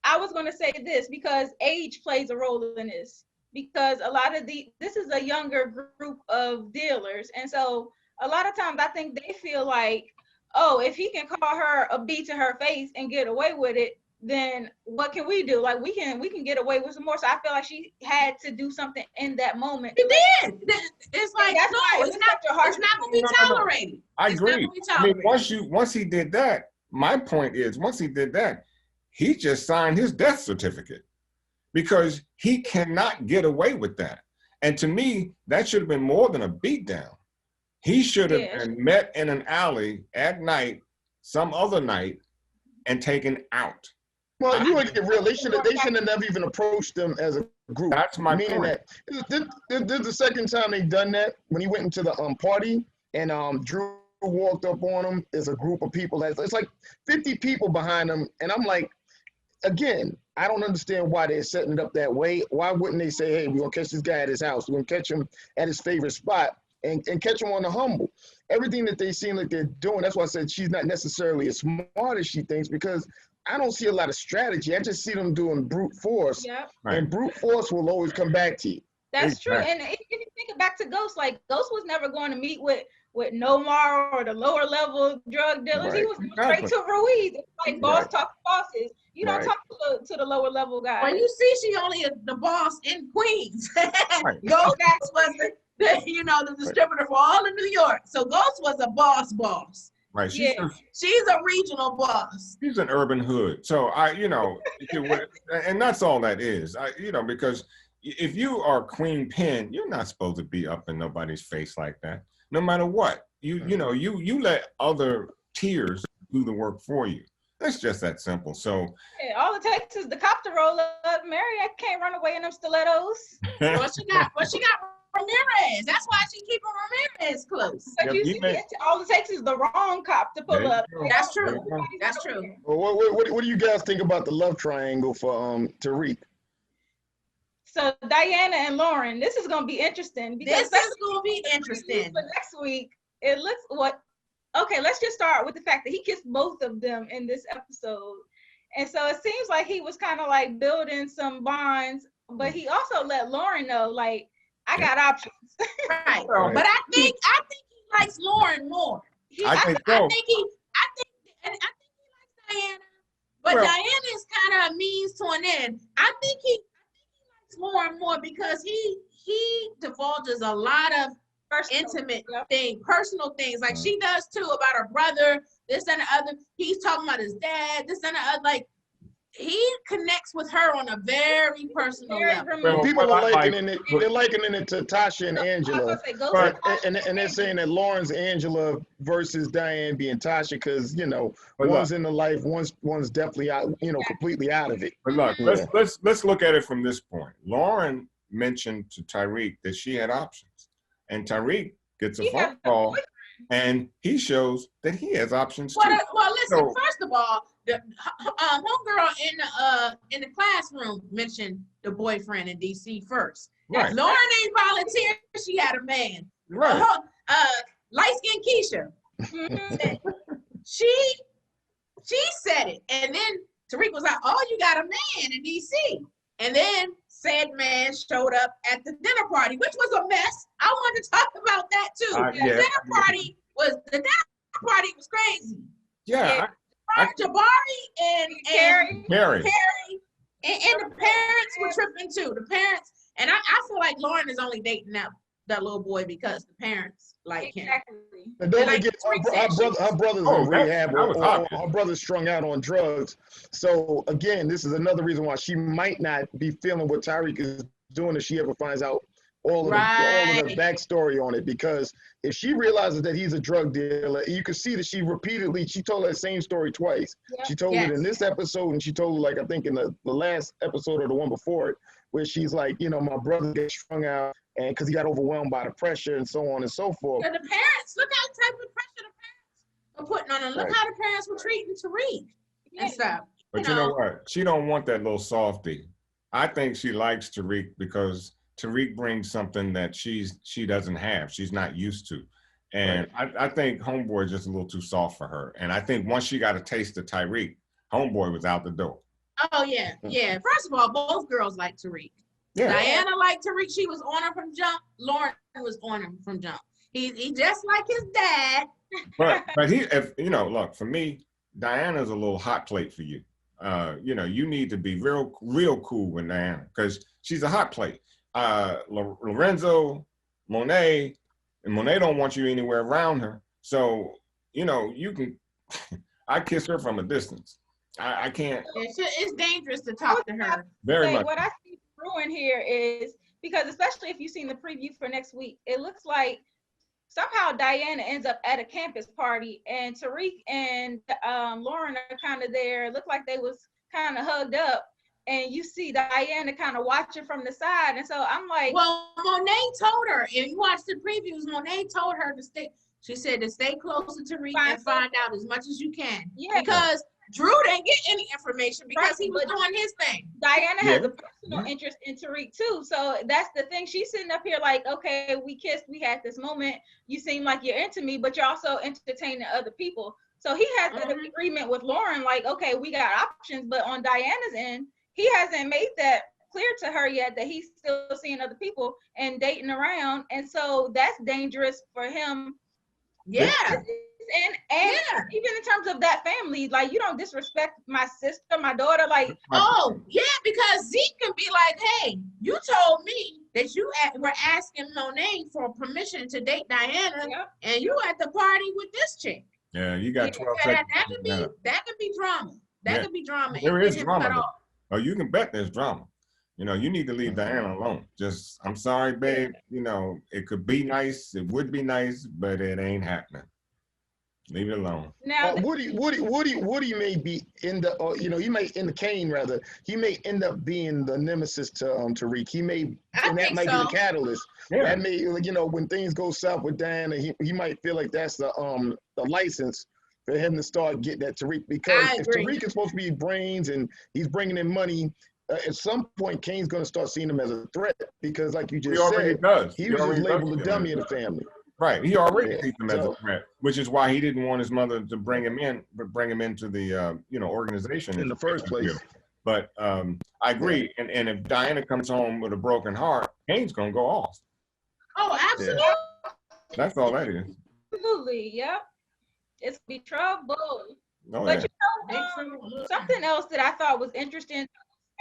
I was going to say this because age plays a role in this because a lot of this is a younger group of dealers, and so a lot of times I think they feel like, oh, if he can call her a B to her face and get away with it, then what can we do? Like we can get away with some more. So I feel like she had to do something in that moment. She did. It's like it's not going to be tolerated. I agree. I mean, once he did that, my point is, once he did that, he just signed his death certificate because he cannot get away with that. And to me, that should have been more than a beatdown. He should have been met in an alley at night, some other night, and taken out. Well, you want to get real. They should have never even approached them as a group. That's my point. This is the second time they've done that. When he went into the party and Drew walked up on him, there's a group of people. It's like 50 people behind him. And I'm like, again, I don't understand why they're setting it up that way. Why wouldn't they say, hey, we're going to catch this guy at his house. We're going to catch him at his favorite spot. and catch them on the humble. Everything that they seem like they're doing, that's why I said she's not necessarily as smart as she thinks, because I don't see a lot of strategy. I just see them doing brute force. Yep. And brute force will always come back to you. That's true. And if you think it back to Ghost, like Ghost was never going to meet with Nomar or the lower level drug dealers. He was straight to Ruiz. It's like boss talk to bosses. You don't talk to the lower level guys. Well, you see, she only is the boss in Queens. Ghost was the distributor for all of New York. So Ghost was a boss. Right. She's a regional boss. She's an urban hood. So and that's all that is. Because if you are Queen Pen, you're not supposed to be up in nobody's face like that. No matter what, you let other tiers do the work for you. It's just that simple. So all it takes is the cop to roll up. Mary, I can't run away in them stilettos. Well, she got Ramirez. That's why she keeping Ramirez close. All it takes is the wrong cop to pull up. That's true. That's true. Well, what do you guys think about the love triangle for Tariq? So Diana and Lauren, this is gonna be interesting. This is gonna be interesting. For next week, it looks okay, let's just start with the fact that he kissed both of them in this episode. And so it seems like he was kind of like building some bonds, but he also let Lauren know, like, I got options. Right. But I think he likes Lauren more. I think so. I think he likes Diana, but Diana is kind of a means to an end. I think he likes Lauren more because he divulges a lot of intimate things, personal things, like she does too, about her brother, this and the other. He's talking about his dad, this and the other. Like, he connects with her on a very personal level. Well, people are likening it. They're likening it to Tasha and Angela, and they're saying that Lauren's Angela versus Diane being Tasha, because one's in the life, one's definitely out, completely out of it. But look, let's look at it from this point. Lauren mentioned to Tariq that she had options. And Tariq gets a phone call, and he shows that he has options too. Well, listen. First of all, the homegirl in the classroom mentioned the boyfriend in DC first. Right. Lauren ain't volunteered; she had a man. Right. Light-skinned Keisha. She said it, and then Tariq was like, "Oh, you got a man in DC," and then said man showed up at the dinner party, which was a mess. I wanted to talk about that too. The dinner party was crazy. Yeah. Jabari and Carrie. And the parents were tripping too. The parents, and I feel like Lauren is only dating that little boy because the parents like him. And don't forget, her brother's in rehab, or her brother's strung out on drugs. So again, this is another reason why she might not be feeling what Tariq is doing if she ever finds out all of the backstory on it. Because if she realizes that he's a drug dealer, you can see that she told that same story twice. Yep. She told it in this episode, and she told it, like, I think in the last episode or the one before it, where she's like, my brother gets strung out, and because he got overwhelmed by the pressure and so on and so forth. And the parents, look how the type of pressure the parents were putting on him. Look how the parents were treating Tariq and stuff. But you know what? She don't want that little softy. I think she likes Tariq because Tariq brings something that she doesn't have. She's not used to. And I think Homeboy is just a little too soft for her. And I think once she got a taste of Tariq, Homeboy was out the door. Oh, yeah. Yeah. First of all, both girls like Tariq. Yeah. Diana liked Tariq. She was on him from jump. Lauren was on him from jump. He just like his dad. But look, for me, Diana's a little hot plate for you. You need to be real cool with Diana because she's a hot plate. Lorenzo, Monet, and Monet don't want you anywhere around her. So, you can, I kiss her from a distance. I can't. It's dangerous to talk to her. Very much. What I see brewing here is, because especially if you've seen the preview for next week, it looks like somehow Diana ends up at a campus party and Tariq and Lauren are kind of there. It looked like they was kind of hugged up. And you see Diana kind of watching from the side. And so I'm like. Well, Monet told her, if you watch the previews, Monet told her to stay. She said to stay close to Tariq and find out as much as you can. Yeah. Because Drew didn't get any information because he was doing his thing. Diana has a personal interest in Tariq too. So that's the thing. She's sitting up here like, okay, we kissed, we had this moment. You seem like you're into me, but you're also entertaining other people. So he has an agreement with Lauren, like, okay, we got options, but on Diana's end, he hasn't made that clear to her yet that he's still seeing other people and dating around. And so that's dangerous for him. Yeah. And even in terms of that family, like, you don't disrespect my sister, my daughter, like. Oh, yeah, because Zeke can be like, hey, you told me that you were asking Monet for permission to date Diana, and you at the party with this chick. Yeah, you got 12 seconds. That could be drama. That could be drama. There is drama. Oh, you can bet there's drama. You know, you need to leave Diana alone. Just, I'm sorry, babe. You know, it could be nice. It would be nice, but it ain't happening. Leave it alone. Now, Woody may be in the, you know, he may in the Kane rather. He may end up being the nemesis to Tariq. He may, and that might be the catalyst. Yeah. That may, you know, when things go south with Diana, he might feel like that's the license for him to start getting at Tariq, because if Tariq is supposed to be brains and he's bringing in money, at some point Kane's going to start seeing him as a threat, because like you just said, he was just labeled the dummy of the family. Right, he already sees him as a threat, which is why he didn't want his mother to bring him in, but bring him into the you know, organization in the first place. But I agree, and if Diana comes home with a broken heart, Kane's gonna go off. Oh, absolutely. That's all that is. Absolutely, yep. It's be trouble. Oh, but you know, something else that I thought was interesting,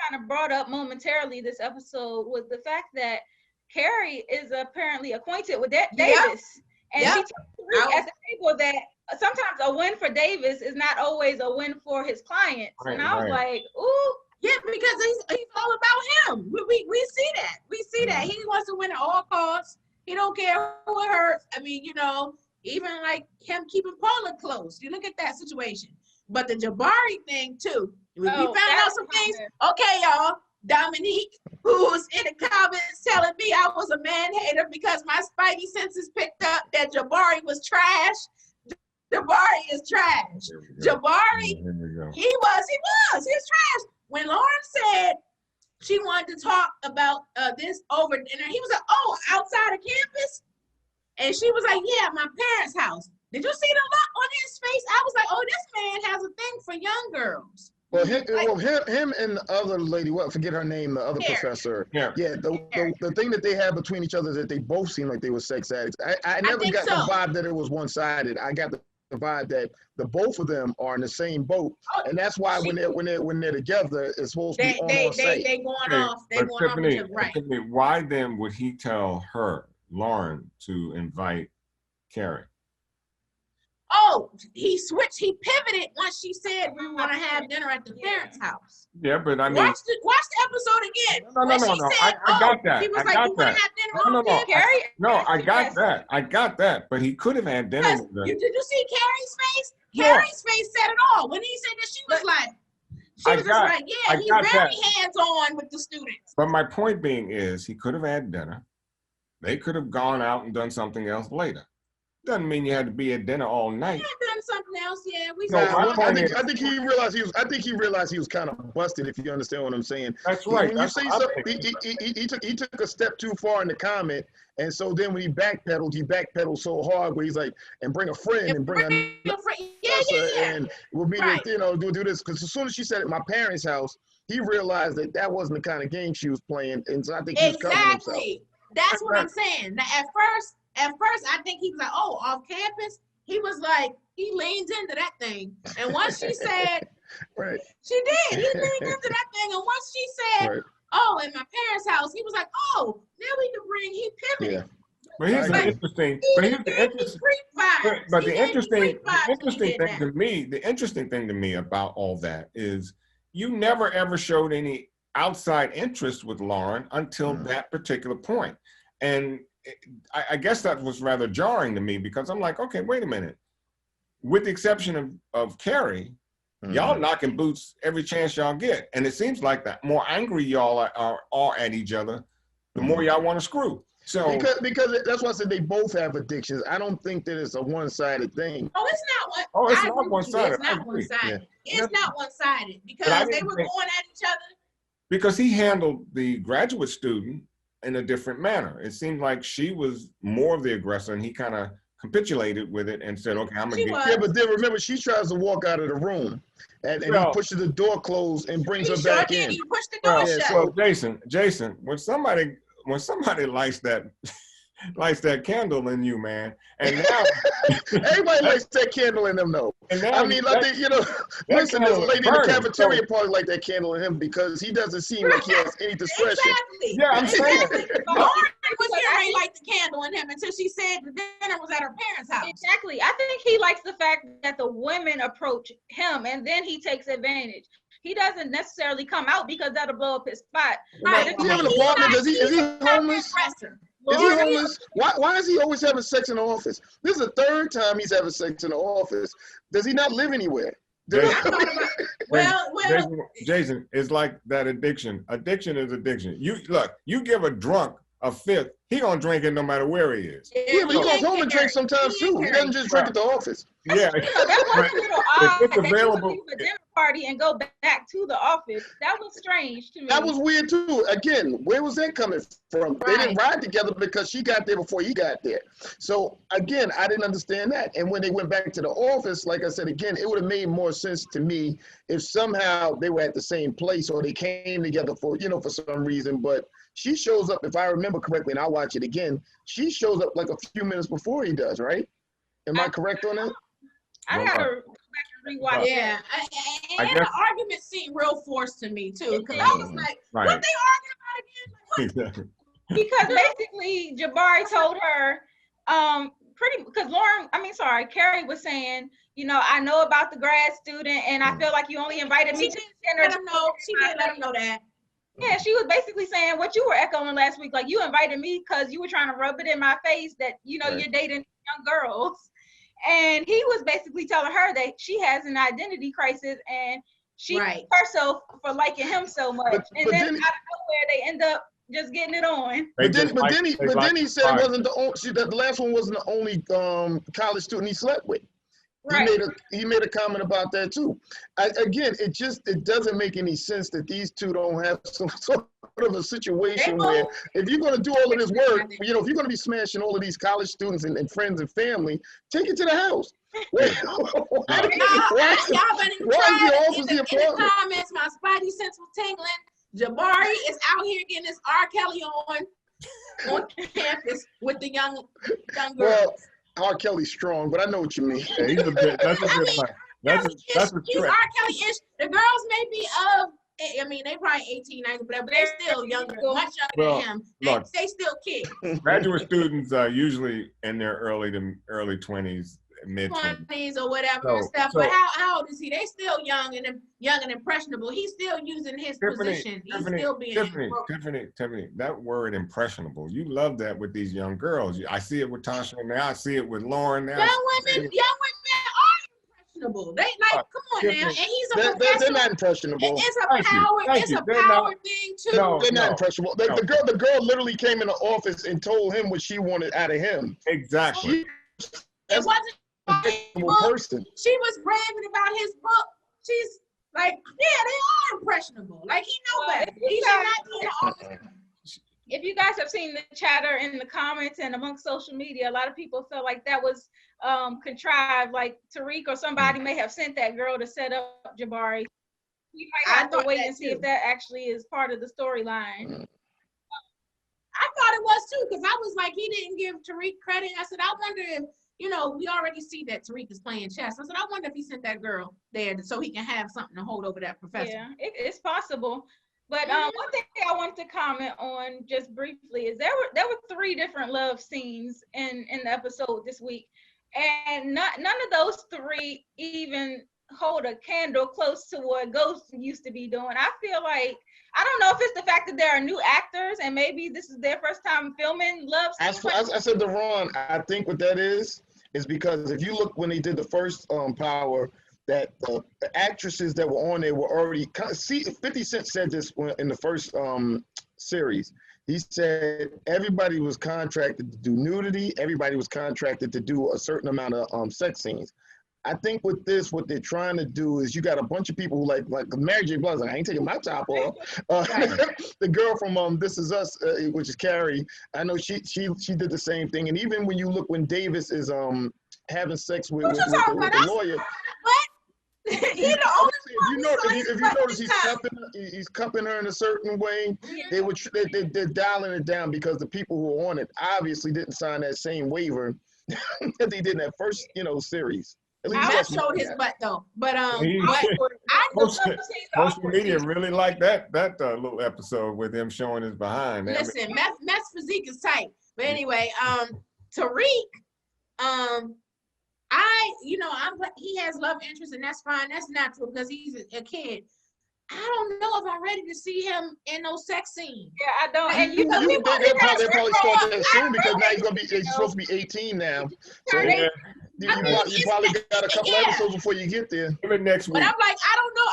kind of brought up momentarily this episode, was the fact that Carrie is apparently acquainted with Davis. And she told at the table that sometimes a win for Davis is not always a win for his clients. And I was like, ooh. Yeah, because he's all about him. We see that. We see that. He wants to win at all costs. He don't care who it hurts. I mean, you know, even like him keeping Paula close. You look at that situation. But the Jabari thing too. We found out some things. Okay, y'all. Dominique, who's in the comments telling me I was a man hater because my spidey senses picked up that Jabari was trash. Jabari is trash. Jabari, he was trash. When Lauren said she wanted to talk about this over dinner, he was like, oh, outside of campus? And she was like, yeah, my parents' house. Did you see the look on his face? I was like, oh, this man has a thing for young girls. Well, him and the other lady, forget her name, the other professor. Yeah. The thing that they had between each other is that they both seemed like they were sex addicts. I never got the vibe that it was one-sided. I got the vibe that the both of them are in the same boat, and that's why when they're together, it's supposed to be on site. They going off. They going off each other, right? Why then would he tell her, Lauren, to invite Carrie? Oh, he switched. He pivoted once she said we want to have dinner at the parents' house. Yeah, but I mean, watch the episode again. No. I got that. He was like, "You want to have dinner on Carrie?" I got that. I got that. But he could have had dinner. Did you see Carrie's face? Carrie's face said it all when he said that. She was like, "Yeah, he's very hands-on with the students." But my point being is, he could have had dinner. They could have gone out and done something else later. Doesn't mean you had to be at dinner all night. Yeah, done something else. Yeah, I think he realized he was. I think he realized he was kind of busted. If you understand what I'm saying. That's right. When you say something, he took a step too far in the comment, and so then when he backpedaled so hard where he's like, and bring a friend and bring a and we'll be do this, because as soon as she said at my parents' house, he realized that wasn't the kind of game she was playing, and so I think he was covering himself. That's what I'm saying. Now, at first, I think he was like, oh, off campus? He was like, he leaned into that thing. And once she said, she did. He leaned into that thing. And once she said, oh, in my parents' house, he was like, oh, now we can he pivoted. Yeah. But here's the interesting thing to me about all that is you never ever showed any outside interest with Lauren until that particular point. And I guess that was rather jarring to me, because I'm like, okay, wait a minute. With the exception of Carrie, y'all knocking boots every chance y'all get. And it seems like the more angry y'all are at each other, the more y'all want to screw. So because that's why I said they both have addictions. I don't think that it's a one-sided thing. Oh, it's not one. Oh, it's I not agree with you. one-sided. It's not one-sided. Yeah. It's not one-sided But I because they didn't were think- going at each other. because he handled the graduate student in a different manner. It seemed like she was more of the aggressor, and he kind of capitulated with it and said, "Okay, I'm gonna She get." was. Yeah, but then remember, she tries to walk out of the room, and he Well- pushes the door closed and brings He her sure back did. in. He pushed the door Well, shut. so- Jason, when somebody lights that candle in you, man, and now Everybody likes that candle in them, though. and now I mean, like listen, there's a candle is lady in the burning, cafeteria so- probably like that candle in him because he doesn't seem like he has any discretion. Exactly. Yeah, I'm saying. Exactly. Lauren was here and light the candle in him until she said the dinner was at her parents' house. Exactly. I think he likes the fact that the women approach him and then he takes advantage. He doesn't necessarily come out because that'll blow up his spot. Right. Does he have an apartment? Is he homeless? Aggressor. Is he homeless? Why is he always having sex in the office? This is the third time he's having sex in the office. Does he not live anywhere? Well, Jason, it's like that addiction. Addiction is addiction. You give a drunk a fifth, he gonna drink it no matter where he is. Yeah, but he goes home and drinks sometimes too. He doesn't just drink at the office. Yeah, That was a little odd. it's that you would available. leave a dinner party and go back to the office. That was strange to me. That was weird too. Again, where was that coming from? They didn't Right. ride together because she got there before he got there. So again, I didn't understand that. And when they went back to the office, like I said again, it would have made more sense to me if somehow they were at the same place or they came together for some reason. But she shows up, if I remember correctly, and I'll watch it again, she shows up like a few minutes before he does, right? Am I correct on that? I gotta go back and rewatch it. yeah. I And guess- the argument seemed real forced to me too. Because I was like, Right. what they arguing about again? Like, Because basically Jabari told her, Carrie was saying, I know about the grad student and I feel like you only invited me She to did dinner. let him know. She did let him know that. Yeah, she was basically saying what you were echoing last week, like you invited me because you were trying to rub it in my face that, Right. you're dating young girls. And he was basically telling her that she has an identity crisis and she Right. herself for liking him so much. But and then then- out of nowhere, they end up just getting it on. But then he said it wasn't the only. The last one wasn't the only college student he slept with. Right. He made a comment about that too. It doesn't make any sense that these two don't have some sort of a situation where if you're going to do all of this work, if you're going to be smashing all of these college students and friends and family, take it to the house. Why is the office the In the apartment? comments, my spidey sense was tingling. Jabari is out here getting his R. Kelly on campus with the young girls. Well, R. Kelly's strong, but I know what you mean. Yeah, he's a bit. That's a good one. That's a He's R. trip. Kelly-ish. The girls may be they probably 18, 19, but they're still younger, much younger than him. Look. They still kids. Graduate students are usually in their early 20s, mid 20s. 20s or whatever and stuff. But how old is he? They still young and impressionable. He's still using his position. He's still being Tiffany, that word impressionable. You love that with these young girls. I see it with Tasha now. I see it with Lauren now. Young women are impressionable. They come on now. And he's a professor. They're not impressionable. It's a power thing too. They're not impressionable. The girl literally came in the office and told him what she wanted out of him. Exactly. It wasn't person. She was bragging about his book. She's like, yeah, they are impressionable. Like he know better. He should not be in the office. If you guys have seen the chatter in the comments and amongst social media, a lot of people felt like that was contrived, like Tariq or somebody may have sent that girl to set up Jabari. You might have to wait and see if that actually is part of the storyline. I thought it was too, because I was like, he didn't give Tariq credit. I said, I wonder if, we already see that Tariq is playing chess. I said, I wonder if he sent that girl there so he can have something to hold over that professor. Yeah, it's possible. But one thing I wanted to comment on just briefly is there were 3 different love scenes in the episode this week, and none of those 3 even hold a candle close to what Ghost used to be doing. I feel like, I don't know if it's the fact that there are new actors and maybe this is their first time filming love scenes. I said to Ron, I think what that is because if you look when they did the first Power, that the actresses that were on there were already 50 Cent said this in the first series, He said everybody was contracted to do nudity. Everybody was contracted to do a certain amount of sex scenes. I think with this, what they're trying to do is you got a bunch of people who like Mary J. Blige, like, I ain't taking my top off. The girl from This Is Us, which is Carrie, I know she did the same thing. And even when you look when Davis is having sex with the lawyer. He the only if you notice he's cupping her in a certain way. They're dialing it down because the people who are on it obviously didn't sign that same waiver that they did in that first series. Matt showed his butt though, but social media really like that little episode with him showing his behind. Listen, Matt's physique is tight, but anyway, Tariq, he has love interest, and that's fine. That's natural because he's a kid. I don't know if I'm ready to see him in no sex scene. Yeah, I don't. And they'll probably start that soon because now he's supposed to be 18 now. So you probably got a couple episodes before you get there. Even next week. But I'm like, I don't know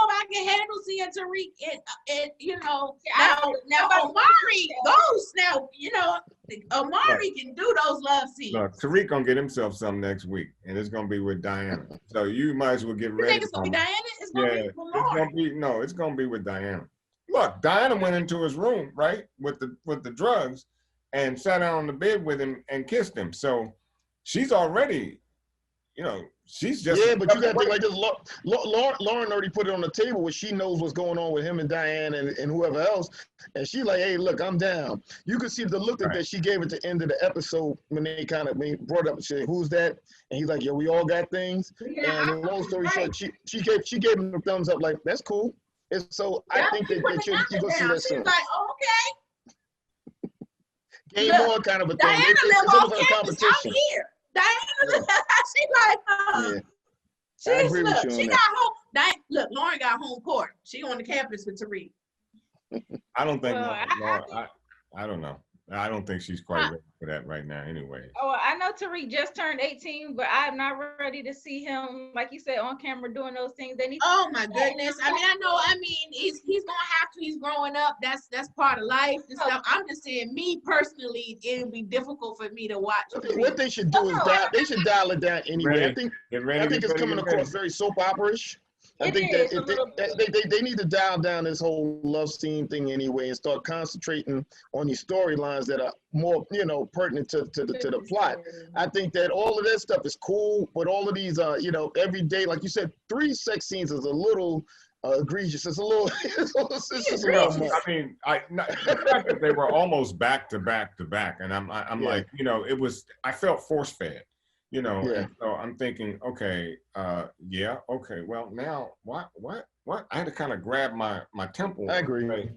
if I can handle seeing Tariq now Omari goes now, Omari can do those love scenes. Look, Tariq gonna get himself some next week, and it's gonna be with Diana. So you might as well get ready. You think it's gonna be Diana? It's gonna be it's gonna be with Diana. Look, Diana went into his room, right, with the drugs, and sat down on the bed with him and kissed him. So she's already, she's just but you got to think like this. Lauren already put it on the table where she knows what's going on with him and Diane and whoever else, and she like, hey, look, I'm down. You could see the look that she gave at the end of the episode when they kind of brought up, she said, who's that? And he's like, yo, we all got things. Yeah, and long story short, she gave him the thumbs up, like that's cool. And so I think that you're gonna see that soon. She's like, okay. Game on kind of a thing. It's almost like a competition. Diana, she got home. Look, Lauren got home court. She on the campus with Tariq. I don't think. I don't know. I don't think she's quite ready for that right now. Anyway. Oh, I know Tariq just turned 18, but I'm not ready to see him, like you said, on camera doing those things. They need. Oh my goodness! I mean, he's gonna have to. He's growing up. That's part of life and stuff. I'm just saying, me personally, it would be difficult for me to watch. What they should do is dial it down anyway. I think it's coming across very soap opera-ish. I think that they need to dial down this whole love scene thing anyway and start concentrating on these storylines that are more, pertinent to the plot. I think that all of that stuff is cool, but all of these, every day, like you said, 3 sex scenes is a little egregious. It's a little. It's just a little much. I mean, the fact that they were almost back to back to back, and I'm like, it was. I felt force fed. And so I'm thinking, okay, okay. Well, now what? I had to kind of grab my temple. I agree. Like,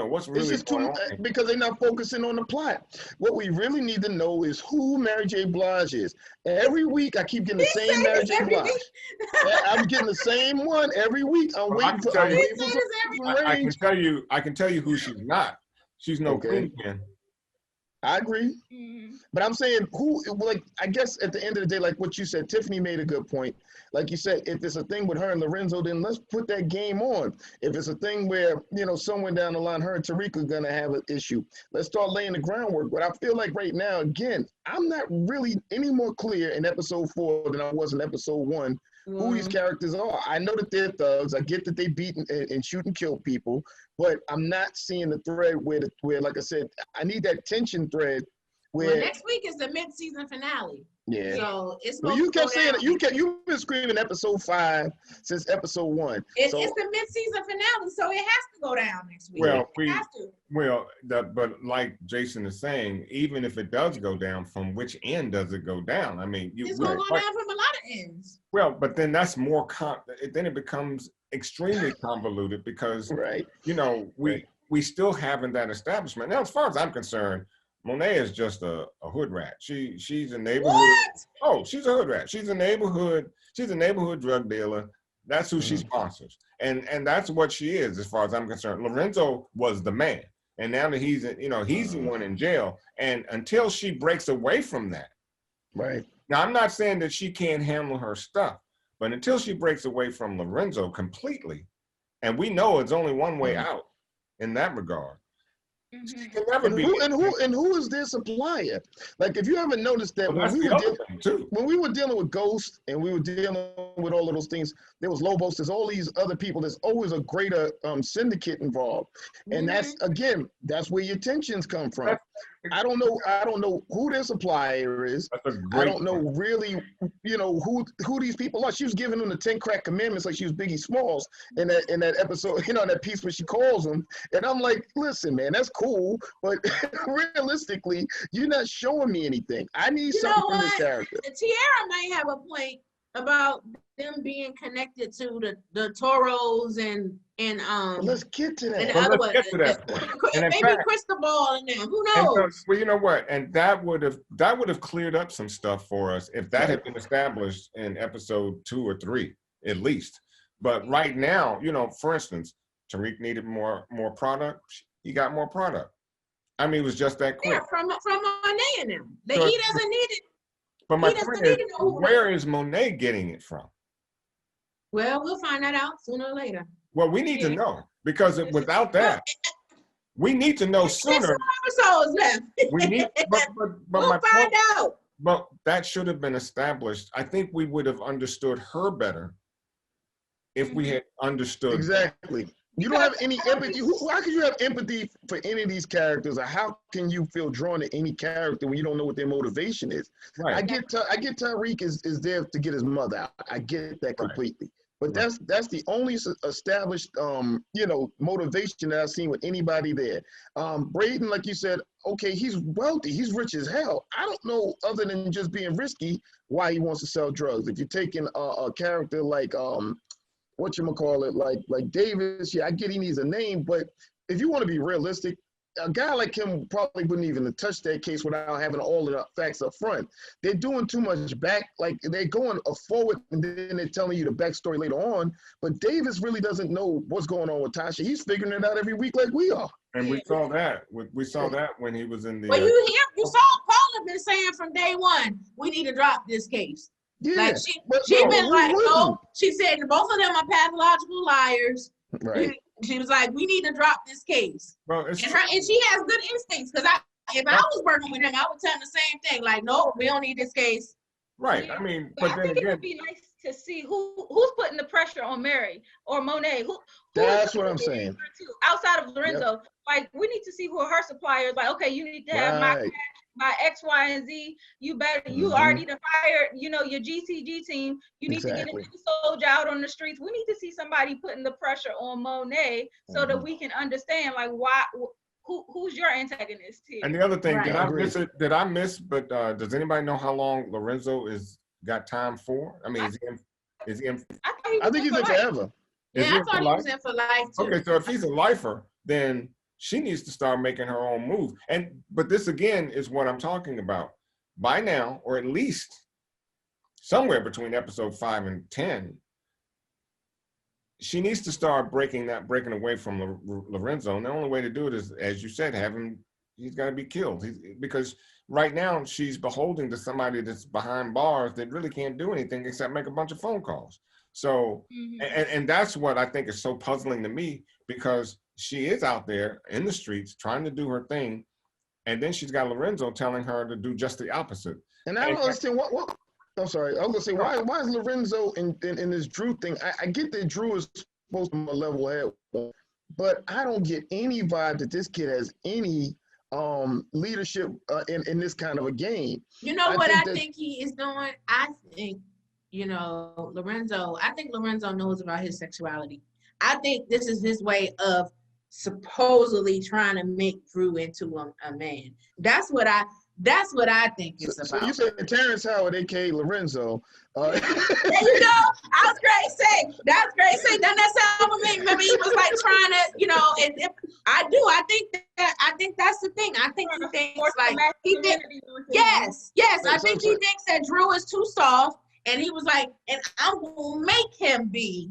what's really it's just going on? Because they're not focusing on the plot. What we really need to know is who Mary J. Blige is. Every week, I keep getting the same Mary J. Blige. I'm getting the same one every week. I'm waiting for. I can tell you who she's not. She's no queen. I agree. But I'm saying I guess at the end of the day, like what you said, Tiffany made a good point. Like you said, if it's a thing with her and Lorenzo, then let's put that game on. If it's a thing where, somewhere down the line, her and Tariq are going to have an issue, let's start laying the groundwork. But I feel like right now, again, I'm not really any more clear in episode 4 than I was in episode 1 who these characters are. I know that they're thugs. I get that they beat and shoot and kill people, but I'm not seeing the thread where, like I said, I need that tension thread. Where next week is the mid-season finale. Yeah. So it's. Well, you kept saying you've been screaming episode 5 since episode 1. It's the mid-season finale, so it has to go down next week. But like Jason is saying, even if it does go down, from which end does it go down? I mean, it's going to go down from a lot of ends. Well, but then that's more. Then it becomes extremely convoluted because we still haven't that establishment. Now, as far as I'm concerned, Monet is just a hood rat. She's a neighborhood. What? Oh, she's a hood rat. She's a neighborhood drug dealer. That's who she sponsors. And that's what she is, as far as I'm concerned. Lorenzo was the man. And now that he's the one in jail. And until she breaks away from that. Right. Now, I'm not saying that she can't handle her stuff, but until she breaks away from Lorenzo completely, and we know it's only one way out in that regard, She can never be. And who is their supplier? Like, if you haven't noticed that when we were dealing with Ghost and we were dealing with all of those things, there was Lobos, there's all these other people. There's always a greater syndicate involved, and that's where your tensions come from. I don't know who their supplier is. I don't know really, who these people are. She was giving them the 10 crack commandments like she was Biggie Smalls in that episode, that piece where she calls them. And I'm like, listen, man, that's cool, but realistically, you're not showing me anything. I need something from this character. Tiara might have a point about them being connected to the Toros and let's get to that. And the other one, maybe Cristobal and them. Who knows? Well, you know what? And that would have cleared up some stuff for us if that had been established in episode 2 or 3 at least. But right now, for instance, Tariq needed more product. He got more product. I mean, it was just that quick. Yeah, from Monet and them. He doesn't need it. But my point is, where is Monet getting it from? Well, we'll find that out sooner or later. Well, we need to know, because without that, we need to know sooner. Episodes left. We need, but we'll find out. But that should have been established. I think we would have understood her better if we had understood. Exactly. You don't have any empathy. How can you have empathy for any of these characters, or how can you feel drawn to any character when you don't know what their motivation is? Right. I get Tariq is there to get his mother out. I get that completely. But that's the only established motivation that I've seen with anybody there. Braden, like you said, okay, he's wealthy, he's rich as hell. I don't know, other than just being risky, why he wants to sell drugs. If you're taking a character like like Davis, I get he needs a name, but if you want to be realistic, a guy like him probably wouldn't even touch that case without having all of the facts up front. They're doing too much back, like they're going forward and then they're telling you the backstory later on. But Davis really doesn't know what's going on with Tasha. He's figuring it out every week like we are. And we saw that. We saw that when he was in the. Well, you saw Paula been saying from day one, we need to drop this case. Yeah, like she been like, no. She said both of them are pathological liars. Right. She was like, we need to drop this case. Well, and she has good instincts, because if I was working with him, I would tell him the same thing. Like, no, we don't need this case. Right. Yeah. I mean, but then I think again, it would be nice to see who's putting the pressure on Mary or Monet. That's what I'm saying. Outside of Lorenzo, like we need to see who are her suppliers. Like, okay, you need to have my X, Y, and Z. You better. You already fired. Your GCG team. You need to get into the soldier out on the streets. We need to see somebody putting the pressure on Monet so that we can understand like why. Who's your antagonist here? And the other thing, did I miss it? Did I miss? But does anybody know how long Lorenzo got time for? I mean, is he in? I think he's in forever. Yeah, I thought he was in for life too. Okay, so if he's a lifer, then she needs to start making her own move. But this again is what I'm talking about. By now, or at least somewhere between episode 5 and 10, she needs to start breaking away from Lorenzo. And the only way to do it is, as you said, he's got to be killed. Because right now she's beholden to somebody that's behind bars that really can't do anything except make a bunch of phone calls. So, and that's what I think is so puzzling to me, because she is out there in the streets trying to do her thing, and then she's got Lorenzo telling her to do just the opposite. And I don't understand what I'm sorry. I was gonna say, why is Lorenzo in this Drew thing? I get that Drew is supposed to be a level head, but I don't get any vibe that this kid has any leadership in this kind of a game. You know what I think he is doing? I think, Lorenzo knows about his sexuality. I think this is his way of supposedly trying to make Drew into a man. That's what I think it's about. So you said Terrence Howard, aka Lorenzo. There you go. I was great say. That's great say. Doesn't that sound with me? Maybe he was like trying to, I think that's the thing. I think he thinks like yes. I think he thinks that Drew is too soft, and he was like, and I'm gonna make him be.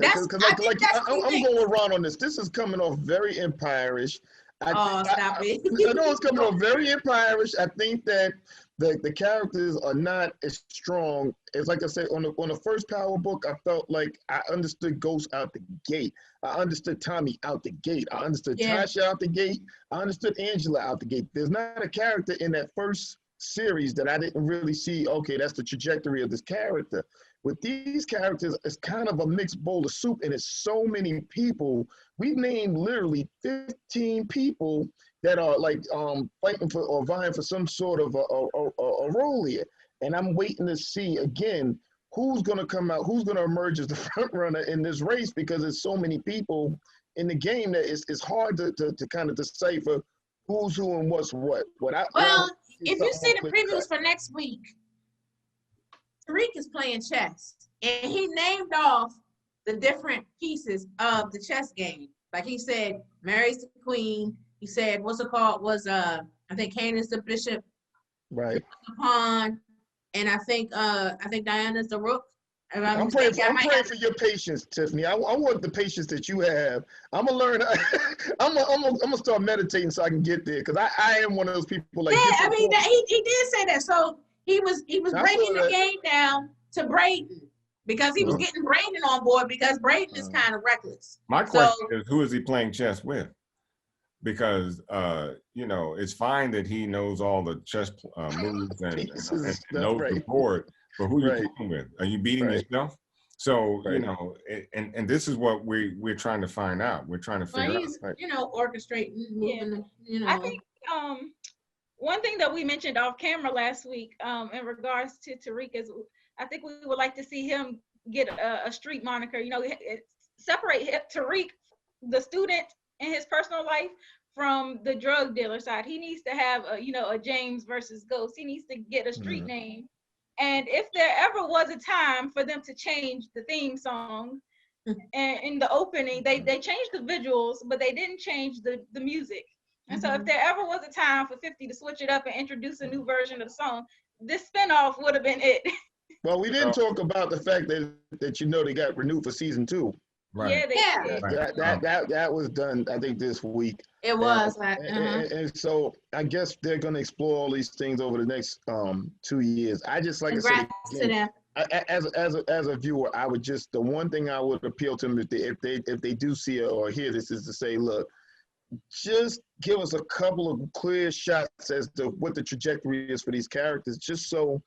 I'm going around on this. This is coming off very Empire-ish. Stop it. I know it's coming off very Empire-ish. I think that the characters are not as strong as, like I said, on the first PowerBook, I felt like I understood Ghost out the gate. I understood Tommy out the gate. I understood Tasha out the gate. I understood Angela out the gate. There's not a character in that first series that I didn't really see, okay, that's the trajectory of this character. With these characters, it's kind of a mixed bowl of soup, and it's so many people. We've named literally 15 people that are like fighting for or vying for some sort of a role here. And I'm waiting to see again who's going to come out, who's going to emerge as the front runner in this race, because there's so many people in the game that it's hard to kind of decipher who's who and what's what. Well, if you see the previews for next week, Tariq is playing chess, and he named off the different pieces of the chess game. Like he said, Mary's the queen. He said, what's it called? Was I think Candace the bishop, right? The pawn, and I think Diana's the rook. I'm praying for your patience, Tiffany. I want the patience that you have. I'm gonna learn. I'm gonna start meditating so I can get there, because I am one of those people like. Yeah, I mean he did say that. So he was breaking the game down to Braden, because he was getting Braden on board, because Braden is kind of reckless. My question is, who is he playing chess with? Because it's fine that he knows all the chess moves and knows the board, but who are you playing with? Are you beating yourself? So and this is what we're trying to find out. We're trying to figure out. Orchestrating, moving. I think one thing that we mentioned off camera last week in regards to Tariq is, I think we would like to see him get a street moniker. Separate Tariq, the student, in his personal life from the drug dealer side. He needs to have a James versus Ghost. He needs to get a street name. And if there ever was a time for them to change the theme song, and in the opening, they changed the visuals, but they didn't change the music. And so if there ever was a time for 50 to switch it up and introduce a new version of the song, this spinoff would have been it. Well, we didn't talk about the fact that they got renewed for season 2. Right. Yeah, That was done, I think, this week. It was. And so I guess they're going to explore all these things over the next 2 years. I just, like Congrats I said, to them. as a viewer, I would just, the one thing I would appeal to them if they do see it or hear this is to say, look, just give us a couple of clear shots as to what the trajectory is for these characters, just so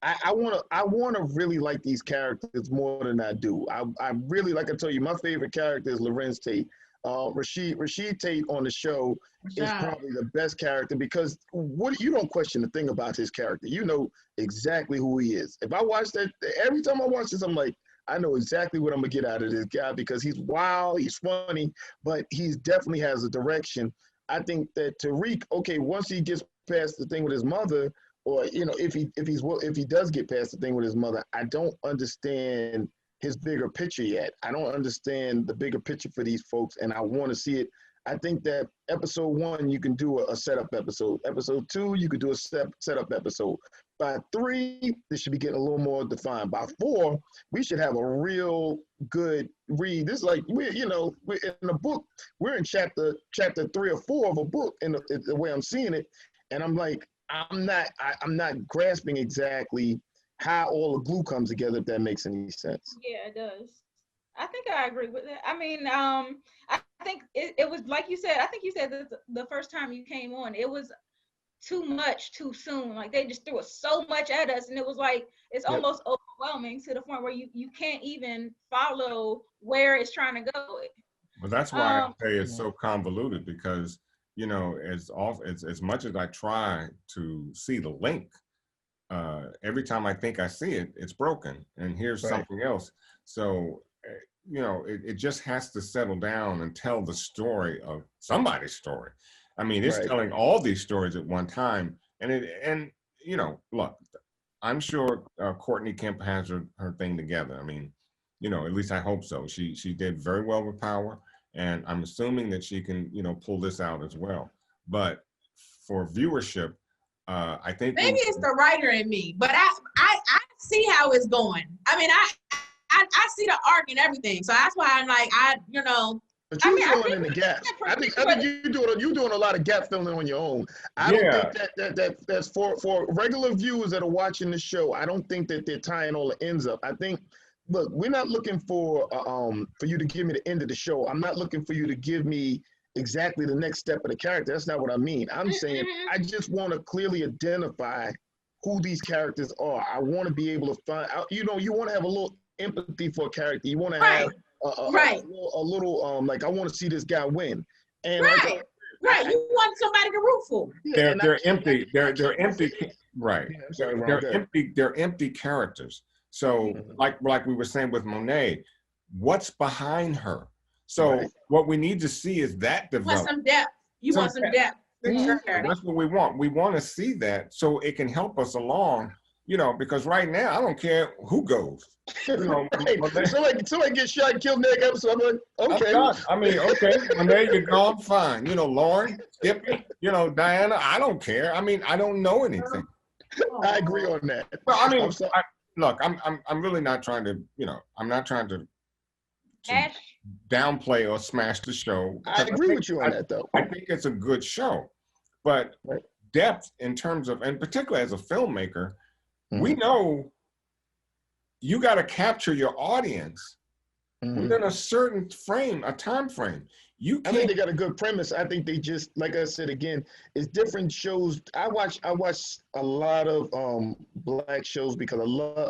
I want to really like these characters more than I do. I really, like I told you, my favorite character is Lorenz Tate. Rashid Tate on the show is probably the best character, because you don't question the thing about his character. You know exactly who he is. If I watch that, every time I watch this, I'm like, I know exactly what I'm gonna get out of this guy, because he's wild, he's funny, but he definitely has a direction. I think that Tariq, okay, once he gets past the thing with his mother, or if he does get past the thing with his mother, I don't understand his bigger picture yet. I don't understand the bigger picture for these folks, and I want to see it. I think that episode 1, you can do a setup episode. Episode 2, you could do a setup episode. By 3, this should be getting a little more defined. By 4, we should have a real good read. This is like, we're in a book. We're in chapter 3 or 4 of a book in the way I'm seeing it. And I'm like, I'm not grasping exactly how all the glue comes together, if that makes any sense. Yeah, it does. I think I agree with it. I mean, I think it was, like you said, I think you said this the first time you came on, it was too much too soon. Like, they just threw so much at us, and it was like, it's almost overwhelming to the point where you can't even follow where it's trying to go. Well, that's why I say it's so convoluted, because as much as I try to see the link, every time I think I see it, it's broken, and here's something else. So, it just has to settle down and tell the story of somebody's story. I mean, it's telling all these stories at one time, and look, I'm sure Courtney Kemp has her thing together. I mean, at least I hope so. She did very well with Power, and I'm assuming that she can, pull this out as well. But for viewership, I think maybe it's the writer in me, but I see how it's going. I mean, I see the arc and everything, so that's why I'm like, But you filling in the gaps. I think you're doing a lot of gap filling on your own. I don't think that's for regular viewers that are watching the show. I don't think that they're tying all the ends up. I think, look, we're not looking for you to give me the end of the show. I'm not looking for you to give me exactly the next step of the character. That's not what I mean. I'm saying I just want to clearly identify who these characters are. I want to be able to find out. You know, you want to have a little empathy for a character. You want to have a little like, I want to see this guy win. And right, you want somebody to root for. They're empty. They're empty. Right. They're empty characters. So like we were saying with Monet, what's behind her? So what we need to see is that develop. Want some depth. You want some depth. That's what we want. We want to see that so it can help us along. You know, because right now I don't care who goes. You know, somebody gets shot and killed next episode. I'm like, okay. I mean, okay, when there you go, I'm fine. You know, Lauren, Skippy, you know, Diana, I don't care. I mean, I don't know anything. I agree on that. Well, I mean, look, I'm really not trying to, you know, I'm not trying to downplay or smash the show. I agree with you on that, though. I think it's a good show, but depth in terms of, and particularly as a filmmaker, we know you got to capture your audience within a certain frame, a time frame. I think they got a good premise. I think they just, like I said again, it's different shows. I watch a lot of Black shows because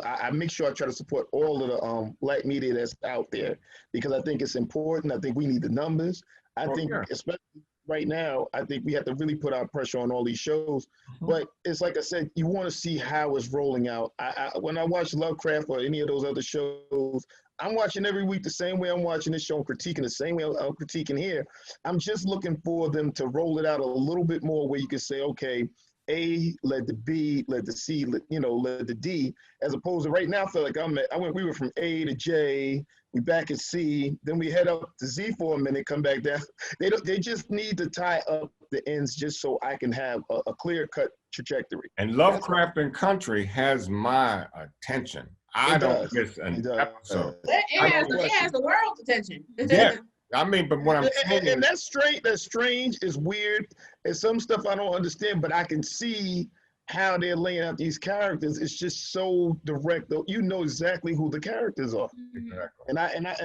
I make sure I try to support all of the Black media that's out there because I think it's important. I think we need the numbers. I think especially right now, I think we have to really put our pressure on all these shows. But it's like I said, you want to see how it's rolling out. When I watch Lovecraft or any of those other shows, I'm watching every week the same way I'm watching this show and critiquing the same way I'm critiquing here. I'm just looking for them to roll it out a little bit more where you can say, okay, A led to B, led to C, led to D, as opposed to right now, I feel like we were from A to J, we back at C, then we head up to Z for a minute, come back down. They just need to tie up the ends just so I can have a clear-cut trajectory. And Lovecraft and Country has my attention. I don't miss an episode. It has the world's attention. Yeah. I mean, but what I'm saying and that's strange, it's weird, and some stuff I don't understand, but I can see how they're laying out these characters. It's just so direct, though. You know exactly who the characters are. Exactly. And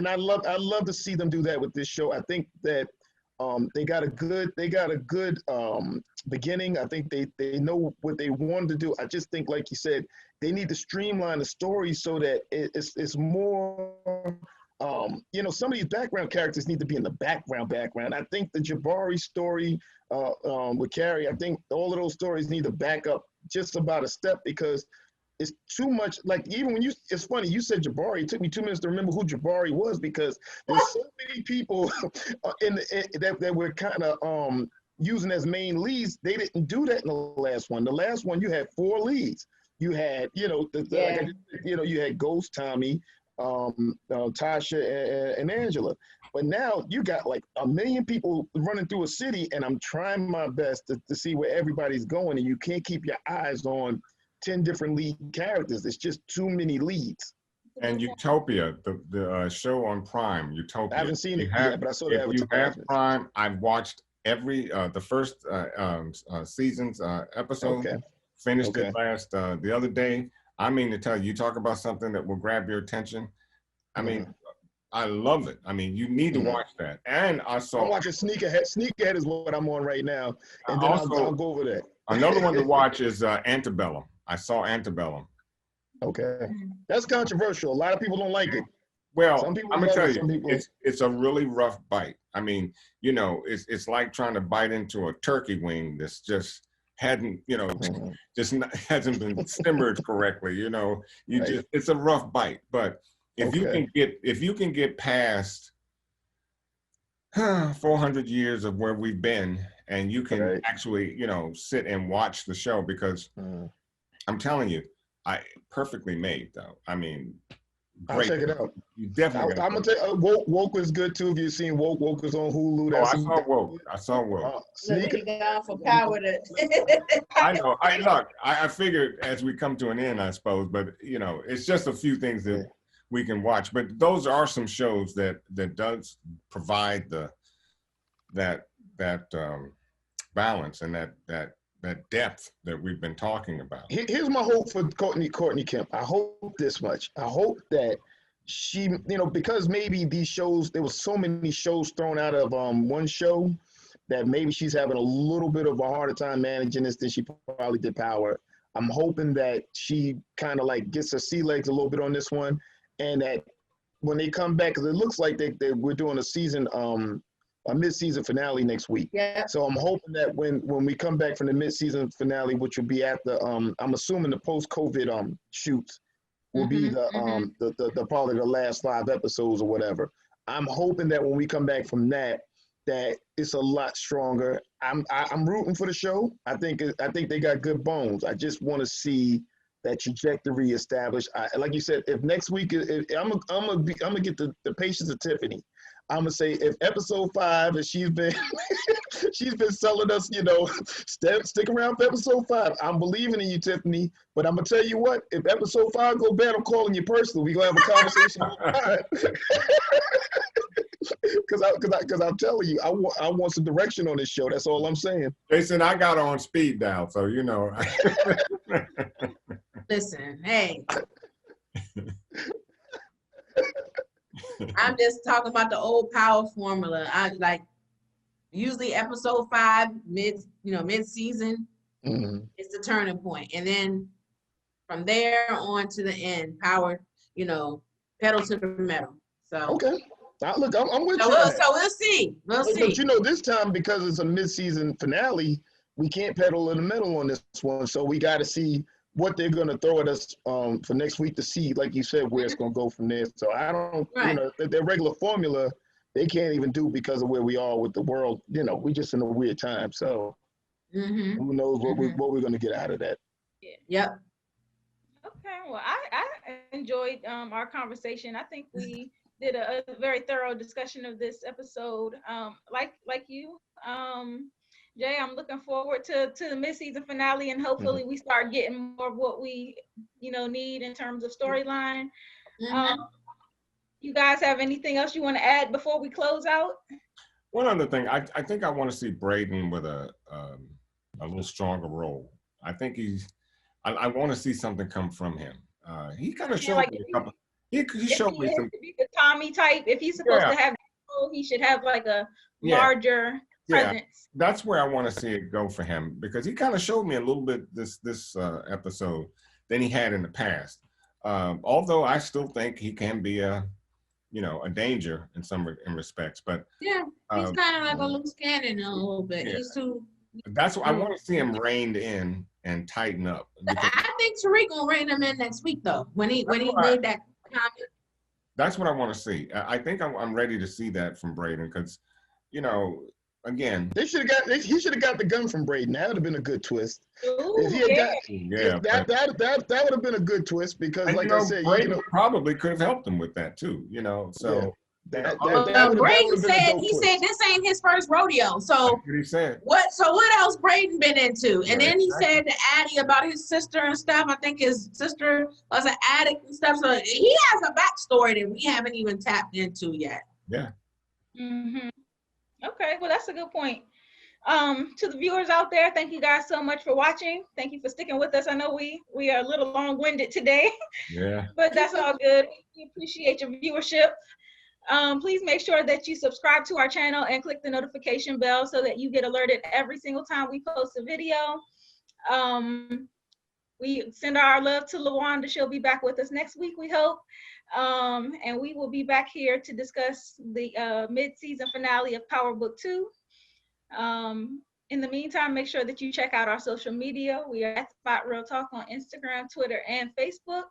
I love to see them do that with this show. I think that they got a good beginning. I think they know what they wanted to do. I just think, like you said, they need to streamline the story so that it's more. Some of these background characters need to be in the background. I think the Jabari story with Carrie, I think all of those stories need to back up just about a step because it's too much. Like even when it's funny, you said Jabari, it took me 2 minutes to remember who Jabari was because there's so many people that were kind of using as main leads. They didn't do that in the last one. The last one, you had 4 leads. You had, you had Ghost, Tommy, Tasha, and Angela. But now you got like 1 million people running through a city, and I'm trying my best to see where everybody's going, and you can't keep your eyes on 10 different lead characters. It's just too many leads. And Utopia, the show on Prime, Utopia. I haven't seen it yet, but I saw that. If you have Prime, I've watched every the first season's episode. Okay. Finished it the other day. I mean to tell you, you talk about something that will grab your attention. I mean, I love it. I mean, you need to watch that. And I'm watching Sneakerhead. Sneakerhead is what I'm on right now, and then I'll go over that. Another one to watch is Antebellum. I saw Antebellum. Okay, that's controversial. A lot of people don't like it. Well, I'm gonna tell you, it's a really rough bite. I mean, it's like trying to bite into a turkey wing that's just hadn't, hasn't been simmered correctly. It's a rough bite. But if you can get past 400 years of where we've been, and you can actually, sit and watch the show, because I'm telling you, perfectly made though. I mean, great. I'll check it out. You definitely. I'm gonna tell you, Woke was good too. If you've seen Woke, Woke was on Hulu. I saw Woke. Sneaker down for power. I know. I figured as we come to an end, I suppose, but it's just a few things that we can watch. But those are some shows that does provide that balance and that depth that we've been talking about. Here's my hope for Courtney Kemp. I hope this much. I hope that she, because maybe these shows, there was so many shows thrown out of one show that maybe she's having a little bit of a harder time managing this than she probably did Power. I'm hoping that she kind of like gets her sea legs a little bit on this one, and that when they come back, because it looks like we're doing a mid-season finale next week. Yeah. So I'm hoping that when we come back from the mid-season finale, which will be at the I'm assuming the post-COVID shoots will be the probably the last 5 episodes or whatever. I'm hoping that when we come back from that it's a lot stronger. I'm rooting for the show. I think they got good bones. I just want to see that trajectory established. Like you said, if next week, I'm gonna get the patience of Tiffany. I'm gonna say if episode 5, and she's been selling us, stick around for episode 5. I'm believing in you, Tiffany. But I'm gonna tell you what, if episode 5 go bad, I'm calling you personally. We gonna have a conversation. Because I'm telling you, I want some direction on this show. That's all I'm saying. Jason, I got on speed dial, so Listen, hey. I'm just talking about the old Power formula. I like usually episode 5 mid-season is the turning point, and then from there on to the end, Power, pedal to the metal. So okay. Look, I'm with you. So we'll see. We'll see. But this time, because it's a mid-season finale, we can't pedal in the middle on this one. So we got to see what they're going to throw at us for next week to see, like you said, where it's going to go from there. So I don't, their regular formula, they can't even do because of where we are with the world. We just in a weird time. So who knows what we're going to get out of that. Yeah. Yep. Okay. Well, I enjoyed our conversation. I think we did a very thorough discussion of this episode. Like you, Jay, I'm looking forward to the mid-season finale, and hopefully we start getting more of what we need in terms of storyline. You guys have anything else you want to add before we close out? One other thing, I think I want to see Braden with a little stronger role. I think I want to see something come from him. He kind of showed me a couple. He showed me some. The Tommy type. If he's supposed to have, he should have like a larger presence. That's where I want to see it go for him, because he kind of showed me a little bit this episode than he had in the past. Although I still think he can be a danger in some respects, but he's kind of like a loose cannon a little bit. He's too. That's what I want to see him reined in and tighten up. I think Tariq gonna rein him in next week though. When he made that comment. That's what I want to see. I think I'm ready to see that from Braden, because, again, he should have got the gun from Braden. That would have been a good twist. Ooh, if he had that would have been a good twist, because, like I said, Braden probably could have helped him with that too. So. Braden said this ain't his first rodeo. So what he said. What else Braden been into? And then he said to Addie about his sister and stuff. I think his sister was an addict and stuff. So he has a backstory that we haven't even tapped into yet. Yeah. Okay, well, that's a good point. To the viewers out there, thank you guys so much for watching. Thank you for sticking with us. I know we are a little long-winded today. Yeah. But that's all good. We appreciate your viewership. Please make sure that you subscribe to our channel and click the notification bell so that you get alerted every single time we post a video. We send our love to LaWanda. She'll be back with us next week, we hope. And we will be back here to discuss the mid-season finale of PowerBook 2. In the meantime, make sure that you check out our social media. We are at Spot Real Talk on Instagram, Twitter, and Facebook.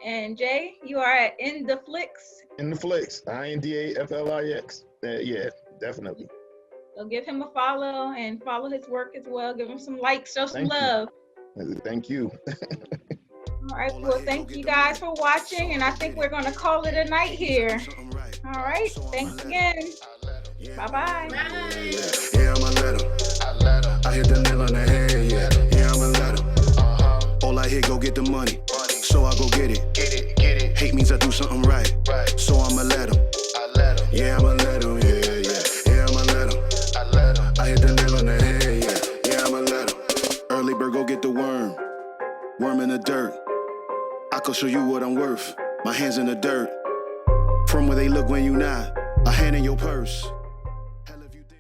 And Jay, you are at In the Flicks. In the Flicks, INDAFLIX. Yeah, definitely. So give him a follow and follow his work as well. Give him some likes, show some love. Thank you. All right, well, thank you guys for watching, and I think we're going to call it a night here. All right, thanks again. Bye-bye. Bye. Yeah, I'ma let him. I hit the nail on the head, yeah, I'ma let him. All I hear, go get the money. So I go get it. Hate means I do something right. I'll show you what I'm worth. My hands in the dirt. From where they look when you not. A hand in your purse.